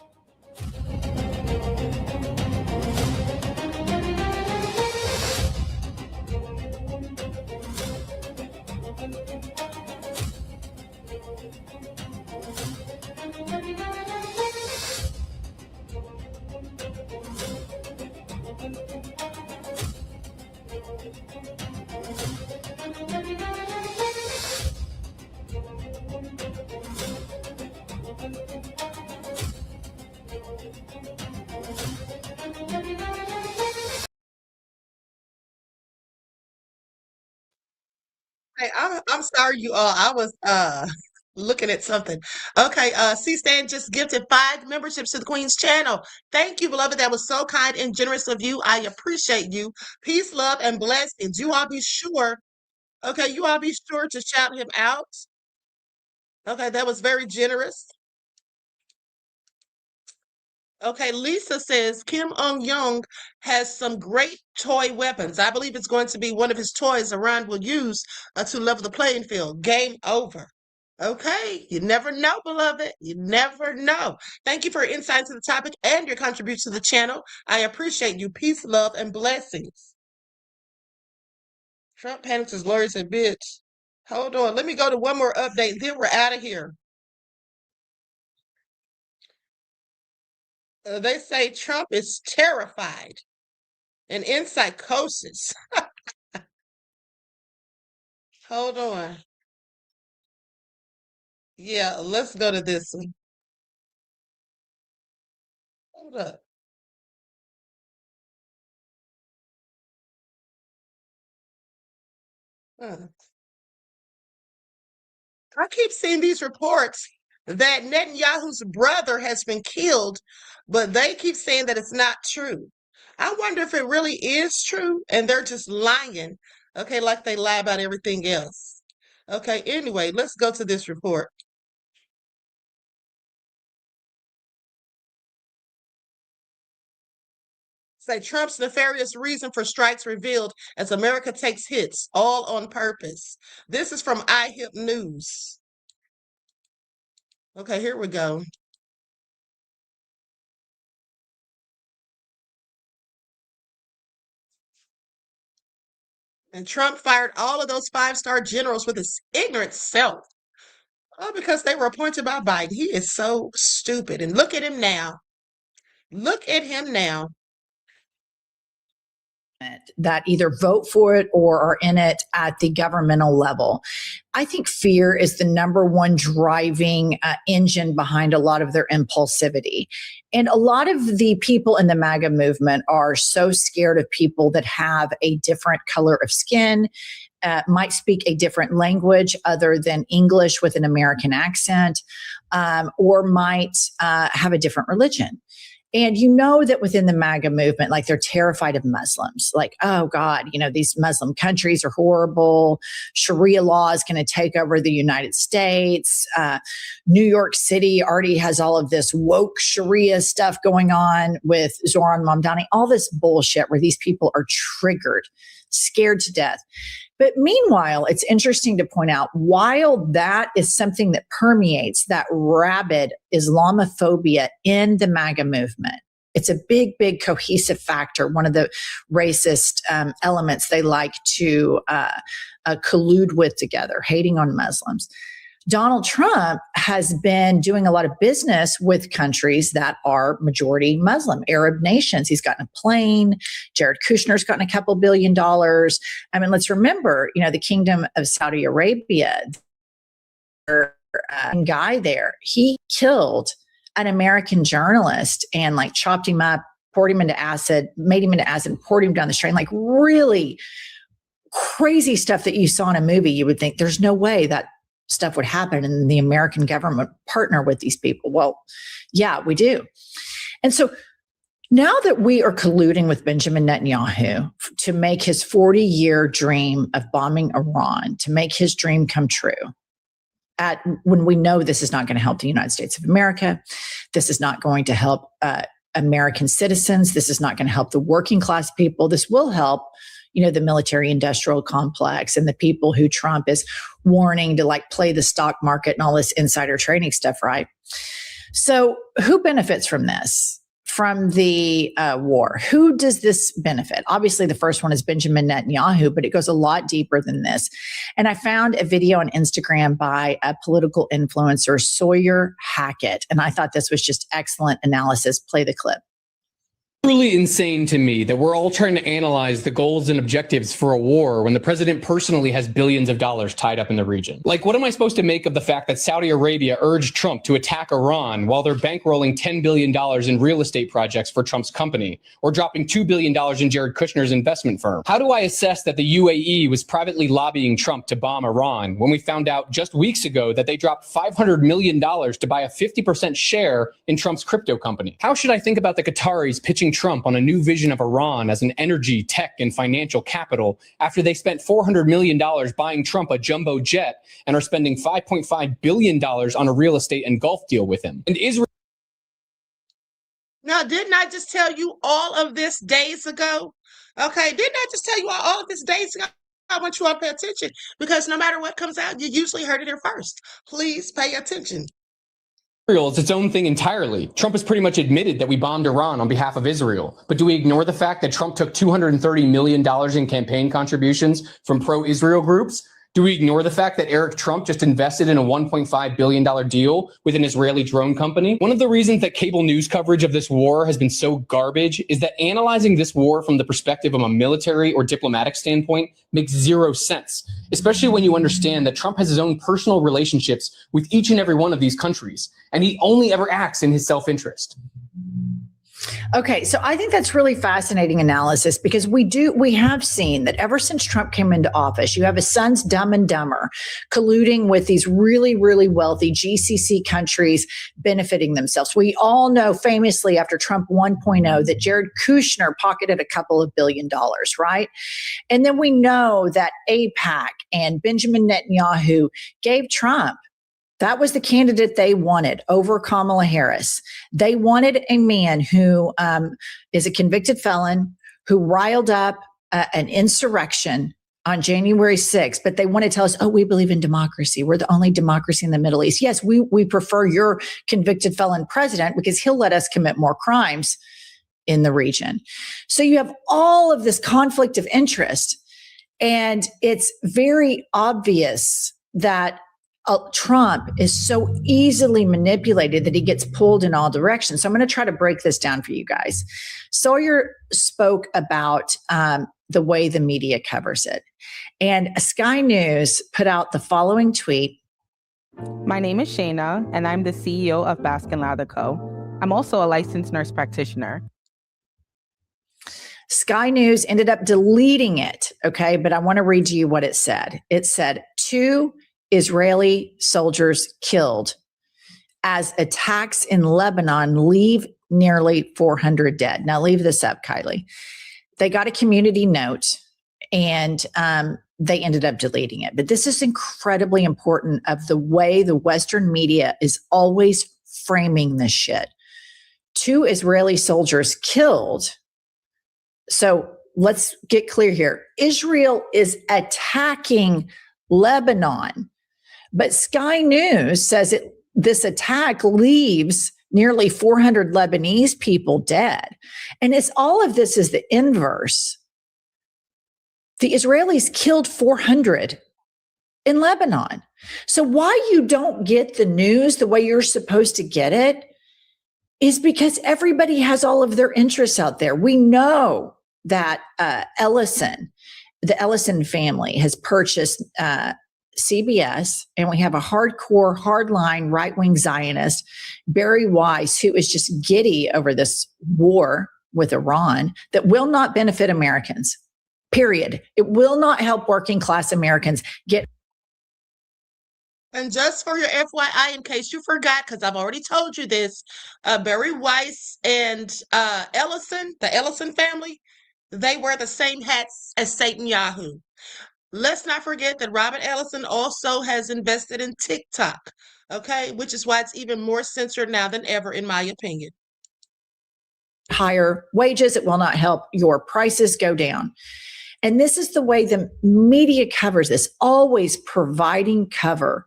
B: Hey, I'm sorry, you all. I was looking at something. Okay, C-Stan just gifted 5 memberships to the Queen's channel. Thank you, beloved. That was so kind and generous of you. I appreciate you. Peace, love, and blessings. You all be sure. Okay, you all be sure to shout him out. Okay, that was very generous. Okay, Lisa says Kim Ung-young has some great toy weapons. I believe it's going to be one of his toys Iran will use to level the playing field. Game over. Okay, you never know, beloved. You never know. Thank you for your insight to the topic and your contribution to the channel. I appreciate you. Peace, love, and blessings. Trump panics his lawyers and bitch. Hold on. Let me go to one more update. Then we're out of here. They say Trump is terrified and in psychosis. Hold on. Yeah, let's go to this one. Hold up. Huh. I keep seeing these reports that Netanyahu's brother has been killed, but they keep saying that it's not true. I wonder if it really is true and they're just lying, okay, like they lie about everything else. Okay, anyway, let's go to this report. Say Trump's nefarious reason for strikes revealed as America takes hits, all on purpose. This is from iHip News. Okay, here we go. And Trump fired all of those 5-star generals with his ignorant self. Oh, because they were appointed by Biden. He is so stupid. And look at him now. Look at him now.
D: that either vote for it or are in it at the governmental level. I think fear is the number one driving engine behind a lot of their impulsivity. And a lot of the people in the MAGA movement are so scared of people that have a different color of skin, might speak a different language other than English with an American accent, or might have a different religion. And you know that within the MAGA movement, like they're terrified of Muslims. Like, oh God, you know, these Muslim countries are horrible. Sharia law is going to take over the United States. New York City already has all of this woke Sharia stuff going on with Zohran Mamdani, all this bullshit where these people are triggered, scared to death. But meanwhile, it's interesting to point out, while that is something that permeates that rabid Islamophobia in the MAGA movement, it's a big, big cohesive factor, one of the racist elements they like to collude with together, hating on Muslims. Donald Trump has been doing a lot of business with countries that are majority Muslim, Arab nations. He's gotten a plane. Jared Kushner's gotten a couple $1 billion. I mean, let's remember, you know, the Kingdom of Saudi Arabia, guy there, he killed an American journalist and like chopped him up, poured him into acid, made him into acid, poured him down the drain, like really crazy stuff that you saw in a movie. You would think there's no way that stuff would happen and the American government partner with these people. Well, yeah, we do. And so now that we are colluding with Benjamin Netanyahu to make his 40-year dream of bombing Iran, to make his dream come true, when we know this is not going to help the United States of America, this is not going to help American citizens, this is not going to help the working class people, this will help, you know, the military industrial complex and the people who Trump is warning to like play the stock market and all this insider trading stuff, right? So who benefits from this, from the war? Who does this benefit? Obviously, the first one is Benjamin Netanyahu, but it goes a lot deeper than this. And I found a video on Instagram by a political influencer, Sawyer Hackett, and I thought this was just excellent analysis. Play the clip.
F: Truly insane to me that we're all trying to analyze the goals and objectives for a war when the president personally has billions of dollars tied up in the region. Like, what am I supposed to make of the fact that Saudi Arabia urged Trump to attack Iran while they're bankrolling $10 billion in real estate projects for Trump's company, or dropping $2 billion in Jared Kushner's investment firm? How do I assess that the UAE was privately lobbying Trump to bomb Iran when we found out just weeks ago that they dropped $500 million to buy a 50% share in Trump's crypto company? How should I think about the Qataris pitching Trump on a new vision of Iran as an energy, tech, and financial capital after they spent $400 million buying Trump a jumbo jet and are spending $5.5 billion on a real estate and golf deal with him? And Israel.
B: Now, didn't I just tell you all of this days ago? Okay, didn't I just tell you all of this days ago? I want you all to pay attention, because no matter what comes out, you usually heard it here first. Please pay attention.
F: Israel is its own thing entirely. Trump has pretty much admitted that we bombed Iran on behalf of Israel. But do we ignore the fact that Trump took $230 million in campaign contributions from pro-Israel groups? Do we ignore the fact that Eric Trump just invested in a $1.5 billion deal with an Israeli drone company? One of the reasons that cable news coverage of this war has been so garbage is that analyzing this war from the perspective of a military or diplomatic standpoint makes zero sense, especially when you understand that Trump has his own personal relationships with each and every one of these countries, and he only ever acts in his self-interest.
D: Okay, so I think that's really fascinating analysis, because we have seen that ever since Trump came into office, you have his sons Dumb and Dumber colluding with these really, really wealthy GCC countries benefiting themselves. We all know famously after Trump 1.0 that Jared Kushner pocketed a couple of $1 billion, right? And then we know that AIPAC and Benjamin Netanyahu gave Trump, that was the candidate they wanted over Kamala Harris. They wanted a man who is a convicted felon, who riled up an insurrection on January 6th, but they want to tell us, oh, we believe in democracy. We're the only democracy in the Middle East. Yes, we prefer your convicted felon president because he'll let us commit more crimes in the region. So you have all of this conflict of interest, and it's very obvious that Trump is so easily manipulated that he gets pulled in all directions. So I'm going to try to break this down for you guys. Sawyer spoke about the way the media covers it. And Sky News put out the following tweet.
G: My name is Shayna, and I'm the CEO of Baskin Lather Co. I'm also a licensed nurse practitioner.
D: Sky News ended up deleting it, okay? But I want to read to you what it said. It said, 2 Israeli soldiers killed as attacks in Lebanon leave nearly 400 dead. Now leave this up, Kylie. They got a community note and they ended up deleting it. But this is incredibly important of the way the Western media is always framing this shit. 2 Israeli soldiers killed. So let's get clear here. Israel is attacking Lebanon, but Sky News says this attack leaves nearly 400 Lebanese people dead. And it's all of this is the inverse. The Israelis killed 400 in Lebanon. So why you don't get the news the way you're supposed to get it is because everybody has all of their interests out there. We know that the Ellison family has purchased CBS, and we have a hardcore, hardline, right-wing Zionist, Barry Weiss, who is just giddy over this war with Iran that will not benefit Americans, period. It will not help working class Americans get.
B: And just for your FYI, in case you forgot, because I've already told you this, Barry Weiss and Ellison, the Ellison family, they wear the same hats as Netanyahu. Let's not forget that Robert Ellison also has invested in TikTok, okay, which is why it's even more censored now than ever, in my opinion.
D: Higher wages, it will not help your prices go down. And this is the way the media covers this, always providing cover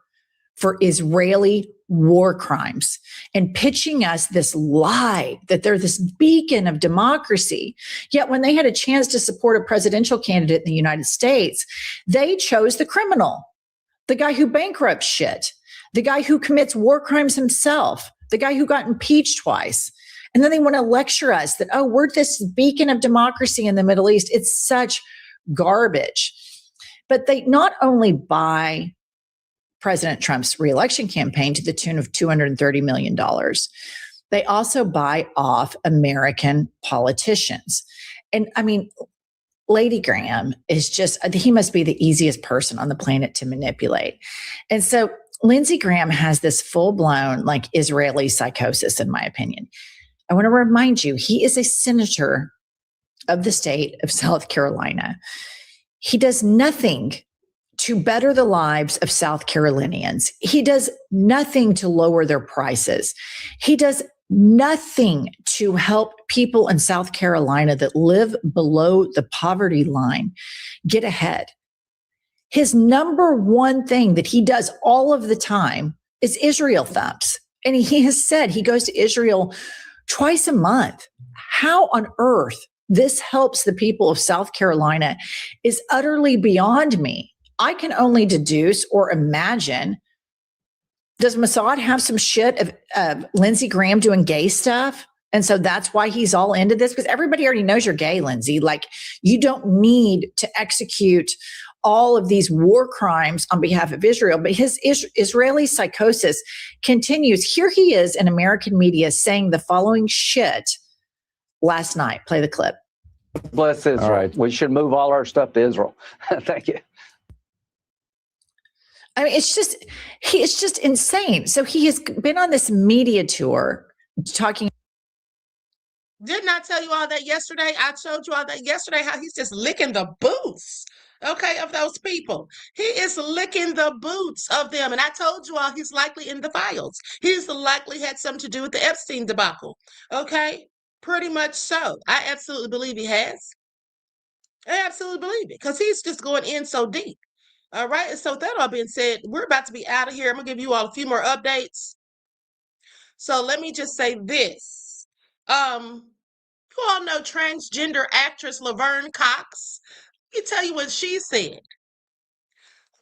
D: for Israeli war crimes and pitching us this lie that they're this beacon of democracy. Yet when they had a chance to support a presidential candidate in the United States, they chose the criminal, the guy who bankrupts shit, the guy who commits war crimes himself, the guy who got impeached twice. And then they want to lecture us that, oh, we're this beacon of democracy in the Middle East. It's such garbage. But they not only buy President Trump's reelection campaign to the tune of $230 million, they also buy off American politicians. And I mean, Lady Graham is just, he must be the easiest person on the planet to manipulate. And so Lindsey Graham has this full-blown like Israeli psychosis, in my opinion. I want to remind you, he is a senator of the state of South Carolina. He does nothing to better the lives of South Carolinians. He does nothing to lower their prices. He does nothing to help people in South Carolina that live below the poverty line get ahead. His number one thing that he does all of the time is Israel thumps. And he has said he goes to Israel twice a month. How on earth this helps the people of South Carolina is utterly beyond me. I can only deduce or imagine, does Mossad have some shit of Lindsey Graham doing gay stuff? And so that's why he's all into this? Because everybody already knows you're gay, Lindsey. Like, you don't need to execute all of these war crimes on behalf of Israel. But his Israeli psychosis continues. Here he is in American media saying the following shit last night. Play the clip.
J: Bless Israel. All right. We should move all our stuff to Israel. Thank you.
D: I mean, it's just insane. So he has been on this media tour talking.
B: Didn't I tell you all that yesterday? I showed you all that yesterday, how he's just licking the boots, okay, of those people. He is licking the boots of them. And I told you all he's likely in the files. He's likely had something to do with the Epstein debacle, okay? Pretty much so. I absolutely believe he has. I absolutely believe it, because he's just going in so deep. All right, and so with that all being said, we're about to be out of here. I'm going to give you all a few more updates. So let me just say this. You all know transgender actress Laverne Cox. Let me tell you what she said.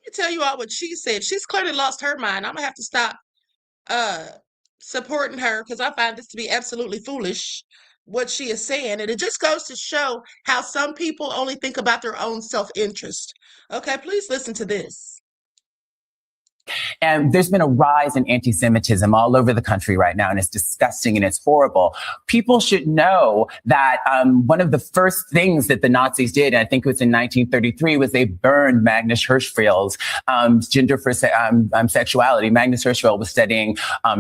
B: me tell you all what she said. She's clearly lost her mind. I'm gonna have to stop uh supporting her because I find this to be absolutely foolish what she is saying. And it just goes to show how some people only think about their own self-interest. Okay, please listen to this.
E: And there's been a rise in anti-Semitism all over the country right now, and it's disgusting and it's horrible. People should know that one of the first things that the Nazis did, and I think it was in 1933, was they burned Magnus Hirschfeld's Gender for Sexuality. Magnus Hirschfeld was studying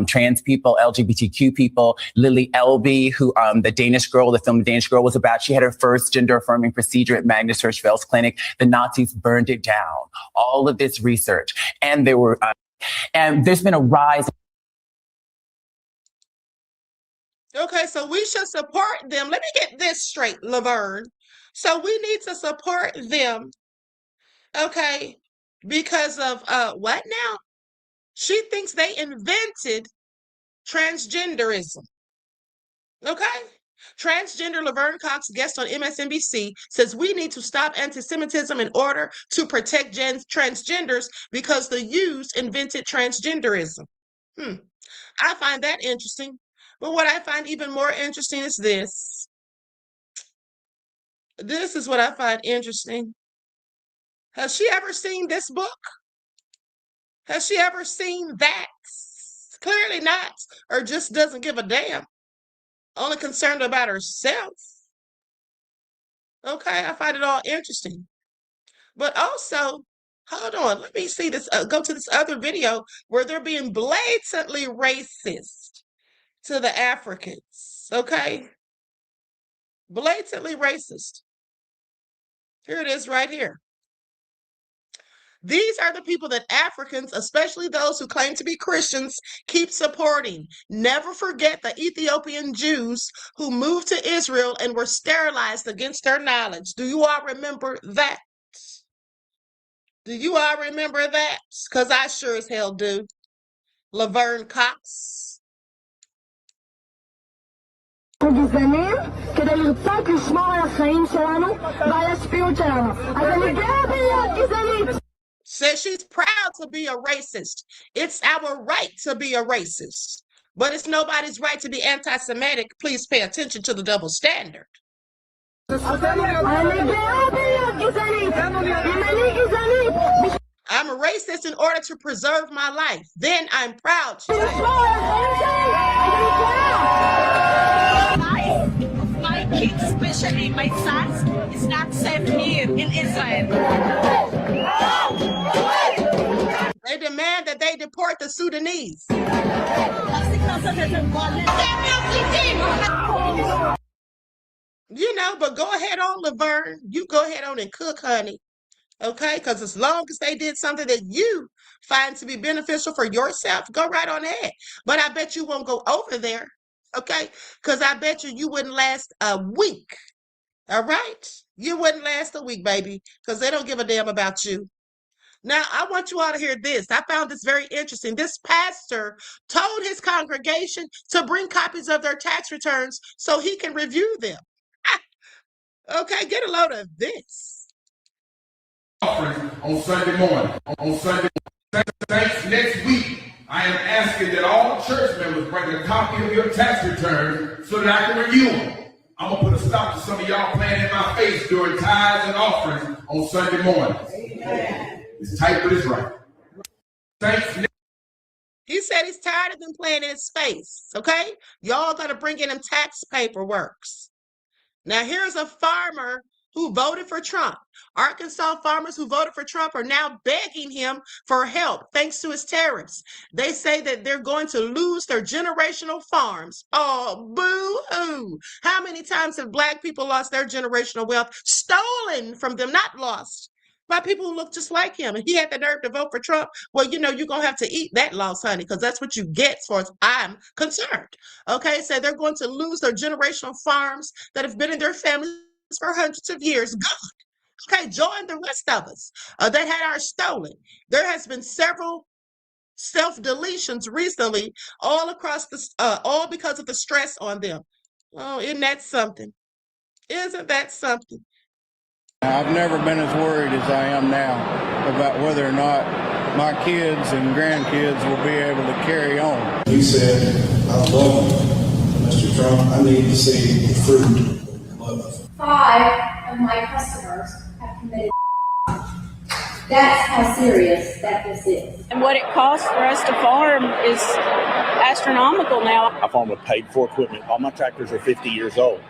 E: trans people, LGBTQ people. Lily Elby, who the Danish Girl, the film The Danish Girl was about, she had her first gender-affirming procedure at Magnus Hirschfeld's clinic. The Nazis burned it down. All of this research, and there were and there's been a rise.
B: Okay, so we should support them. Let me get this straight, Laverne. So we need to support them, okay, because of what now? She thinks they invented transgenderism. Okay? Transgender Laverne Cox, guest on MSNBC, says we need to stop anti-Semitism in order to protect transgenders because the Jews invented transgenderism. I find that interesting. But what I find even more interesting is this. This is what I find interesting. Has she ever seen this book? Has she ever seen that? Clearly not, or just doesn't give a damn. Only concerned about herself. Okay, I find it all interesting. But also, hold on, let me see this, go to this other video where they're being blatantly racist to the Africans, okay? Blatantly racist. Here it is right here. These are the people that Africans, especially those who claim to be Christians, keep supporting. Never forget the Ethiopian Jews who moved to Israel and were sterilized against their knowledge. Do you all remember that? Do you all remember that? Because I sure as hell do. Laverne Cox.
A: גזענים כדי לרצות לשמור על החיים שלנו ועל השפיות שלנו. אז אני גאה בלהיות גזענית.
B: Says she's proud to be a racist. It's our right to be a racist. But it's nobody's right to be anti-Semitic. Please pay attention to the double standard. I'm a racist in order to preserve my life. Then I'm proud to.
K: My kids, especially my sons, is not safe here in Israel.
B: They demand that they deport the Sudanese. You know, but go ahead on, Laverne. You go ahead on and cook, honey. Okay? Because as long as they did something that you find to be beneficial for yourself, go right on ahead. But I bet you won't go over there. Okay? Because I bet you wouldn't last a week. All right? You wouldn't last a week, baby. Because they don't give a damn about you. Now, I want you all to hear this. I found this very interesting. This pastor told his congregation to bring copies of their tax returns so he can review them. Okay, get a load of this.
L: On Sunday morning. Thanks next week, I am asking that all church members bring a copy of your tax returns so that I can review them. I'm going to put a stop to some of y'all playing in my face during tithes and offerings on Sunday morning. Amen. It's tight, but it's right. Thanks.
B: He said he's tired of them playing in his face, okay? Y'all got to bring in them tax paperworks. Now, here's a farmer who voted for Trump. Arkansas farmers who voted for Trump are now begging him for help thanks to his tariffs. They say that they're going to lose their generational farms. Oh, boo-hoo. How many times have Black people lost their generational wealth? Stolen from them, not lost, by people who look just like him. And he had the nerve to vote for Trump. Well, you know, you're going to have to eat that loss, honey, because that's what you get as far as I'm concerned. Okay, so they're going to lose their generational farms that have been in their families for hundreds of years. Good. Okay, join the rest of us that had ours stolen. There has been several self-deletions recently all across the, all because of the stress on them. Oh, isn't that something? Isn't that something?
M: I've never been as worried as I am now about whether or not my kids and grandkids will be able to carry on.
N: He said, I love you, Mr. Trump. I need to see the fruit of love.
A: 5 of my customers have committed. That's how serious that this is.
O: And what it costs for us to farm is astronomical now.
H: I farm with paid-for equipment. All my tractors are 50 years old,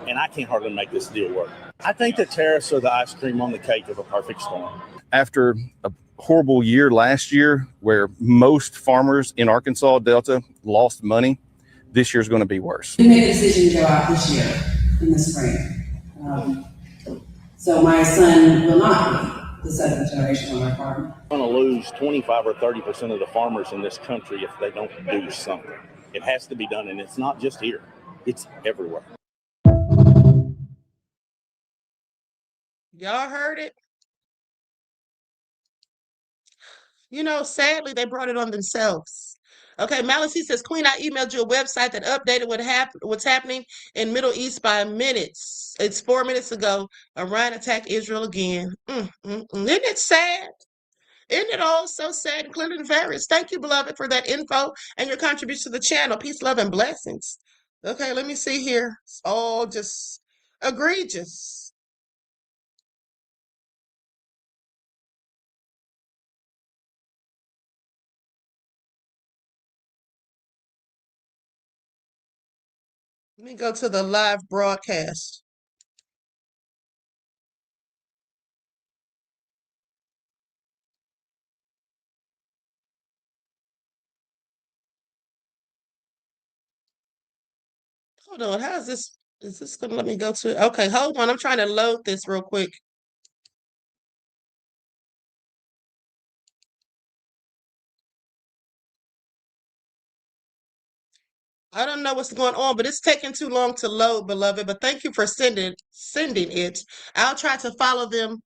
H: and I can't hardly make this deal work. I think the tariffs are the ice cream on the cake of a perfect storm.
X: After a horrible year last year where most farmers in Arkansas Delta lost money, this year's going to be worse.
Y: We made a decision to go out this year in the spring. So my son will not be the seventh generation on our farm.
H: We're going to lose 25 or 30% of the farmers in this country if they don't do something. It has to be done, and it's not just here. It's everywhere.
B: Y'all heard it? You know, sadly, they brought it on themselves. Okay, Malice, he says, Queen, I emailed you a website that updated what's happening in Middle East by minutes. It's 4 minutes ago. Iran attacked Israel again. Isn't it sad? Isn't it all so sad? Clinton Ferris, thank you, beloved, for that info and your contribution to the channel. Peace, love, and blessings. Okay, let me see here. It's all just egregious. Let me go to the live broadcast. Hold on, how is this? Is this going to let me go to? Okay, hold on. I'm trying to load this real quick. I don't know what's going on, but it's taking too long to load, beloved. But thank you for sending it. I'll try to follow them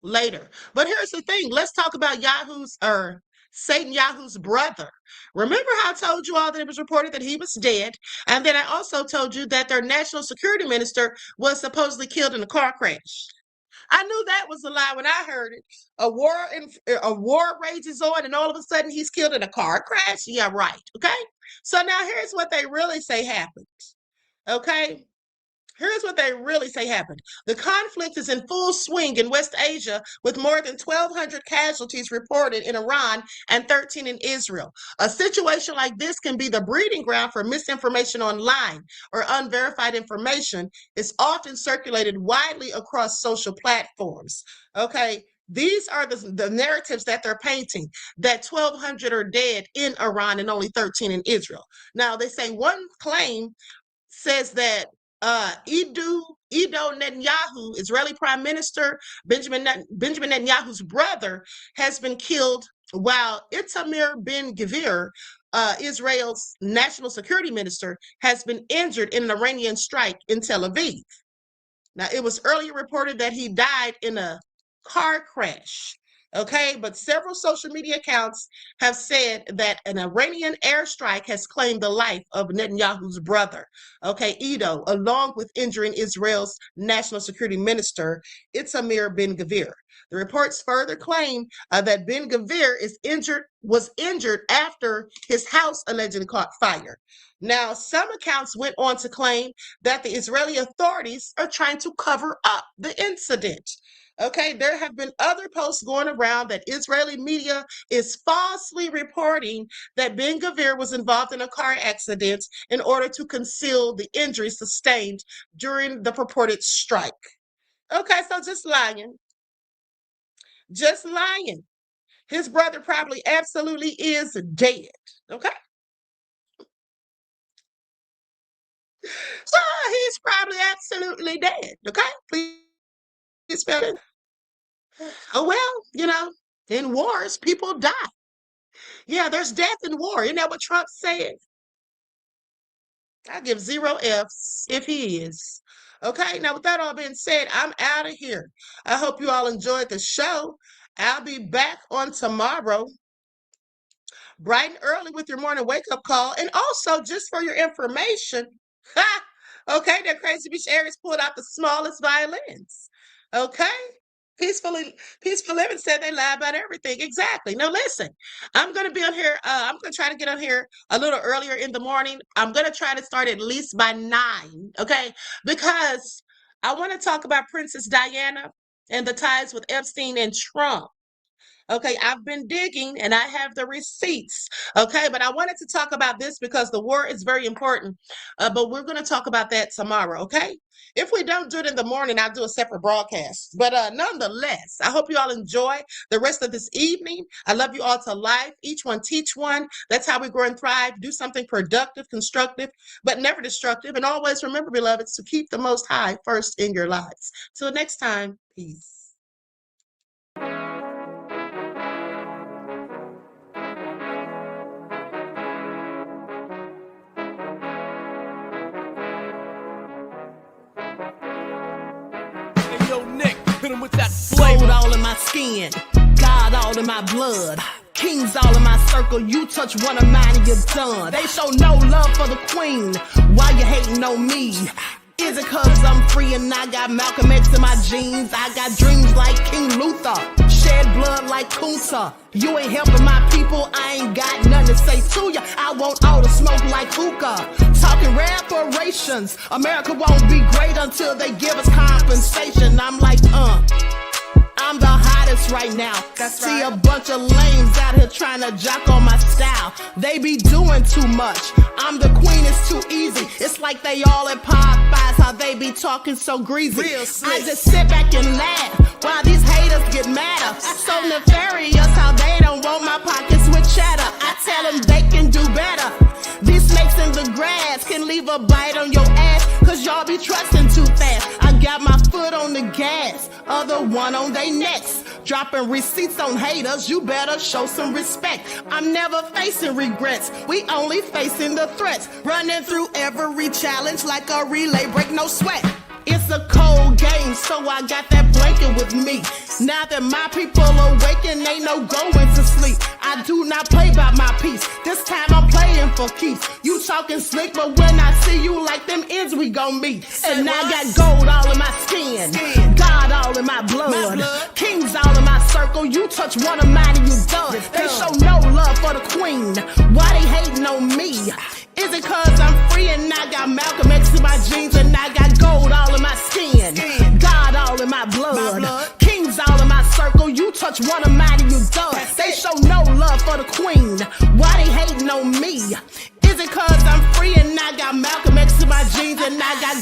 B: later. But here's the thing. Let's talk about Satan Yahu's brother. Remember how I told you all that it was reported that he was dead? And then I also told you that their national security minister was supposedly killed in a car crash. I knew that was a lie when I heard it. A war rages on, and all of a sudden he's killed in a car crash. Yeah, right. Okay. So now here's what they really say happened. Okay. Here's what they really say happened. The conflict is in full swing in West Asia, with more than 1,200 casualties reported in Iran and 13 in Israel. A situation like this can be the breeding ground for misinformation online, or unverified information is often circulated widely across social platforms. Okay. These are the narratives that they're painting, that 1,200 are dead in Iran and only 13 in Israel. Now, they say one claim says that Edo Netanyahu, Israeli Prime Minister Benjamin Netanyahu's brother, has been killed, while Itamar Ben-Gvir, Israel's national security minister, has been injured in an Iranian strike in Tel Aviv. Now, it was earlier reported that he died in a car crash. Okay, but several social media accounts have said that an Iranian airstrike has claimed the life of Netanyahu's brother, okay, Edo, along with injuring Israel's national security minister, Itamar Ben-Gvir. The reports further claim that Ben-Gvir was injured after his house allegedly caught fire. Now, some accounts went on to claim that the Israeli authorities are trying to cover up the incident. Okay, there have been other posts going around that Israeli media is falsely reporting that Ben-Gvir was involved in a car accident in order to conceal the injuries sustained during the purported strike. Okay, so just lying. Just lying. His brother probably absolutely is dead. Okay? So he's probably absolutely dead. Okay? Please spell it. Oh, well, you know, in wars, people die. Yeah, there's death in war. Isn't that what Trump said? I give 0 Fs if he is. Okay, now with that all being said, I'm out of here. I hope you all enjoyed the show. I'll be back on tomorrow, bright and early, with your morning wake-up call. And also, just for your information, Okay, their Crazy Beach Aries pulled out the smallest violins. Okay. Peaceful Living said they lie about everything. Exactly. Now listen, I'm going to be on here. I'm going to try to get on here a little earlier in the morning. I'm going to try to start at least by 9. Okay. Because I want to talk about Princess Diana and the ties with Epstein and Trump. Okay, I've been digging and I have the receipts. Okay, but I wanted to talk about this because the war is very important. But we're going to talk about that tomorrow. Okay, if we don't do it in the morning, I'll do a separate broadcast. But nonetheless, I hope you all enjoy the rest of this evening. I love you all to life. Each one teach one. That's how we grow and thrive. Do something productive, constructive, but never destructive. And always remember, beloveds, to keep the Most High first in your lives. Till next time, peace.
K: Gold all in my skin, God all in my blood, kings all in my circle. You touch one of mine and you're done. They show no love for the queen. Why you hating on me? Is it cause I'm free and I got Malcolm X in my jeans? I got dreams like King Luther, shed blood like Kunta. You ain't helping my people, I ain't got nothing to say to ya. I want all the smoke like hookah. Talking reparations, America won't be great until they give us compensation. I'm like, I'm the hottest right now. See a bunch of lames out here trying to jock on my style. They be doing too much. I'm the queen, it's too easy. It's like they all at Popeyes, how they be talking so greasy. I just sit back and laugh while these haters get madder. So nefarious how they don't want my pockets with cheddar. I tell them they can do better. These snakes in the grass can leave a bite on your ass, cause y'all be trusting too fast. I got my foot on the gas, other one on they necks. Dropping receipts on haters, you better show some respect. I'm never facing regrets, we only facing the threats. Running through every challenge like a relay, break no sweat. It's a cold game, so I got that blanket with me. Now that my people awaken, ain't no going to sleep. I do not play by my piece, this time I'm playing for keeps. You talking slick, but when I see you like them ends, we gon' meet. And I got gold all in my skin, God all in my blood, kings all in my circle. You touch one of mine and you done. They show no love for the queen. Why they hating on me? Is it cause I'm free and I got Malcolm X in my jeans and I got gold all in my skin, God all in my blood, kings all in my circle. You touch one of mine and you done. They show no love for the queen. Why they hating on me? Is it cause I'm free and I got Malcolm X in my jeans and I got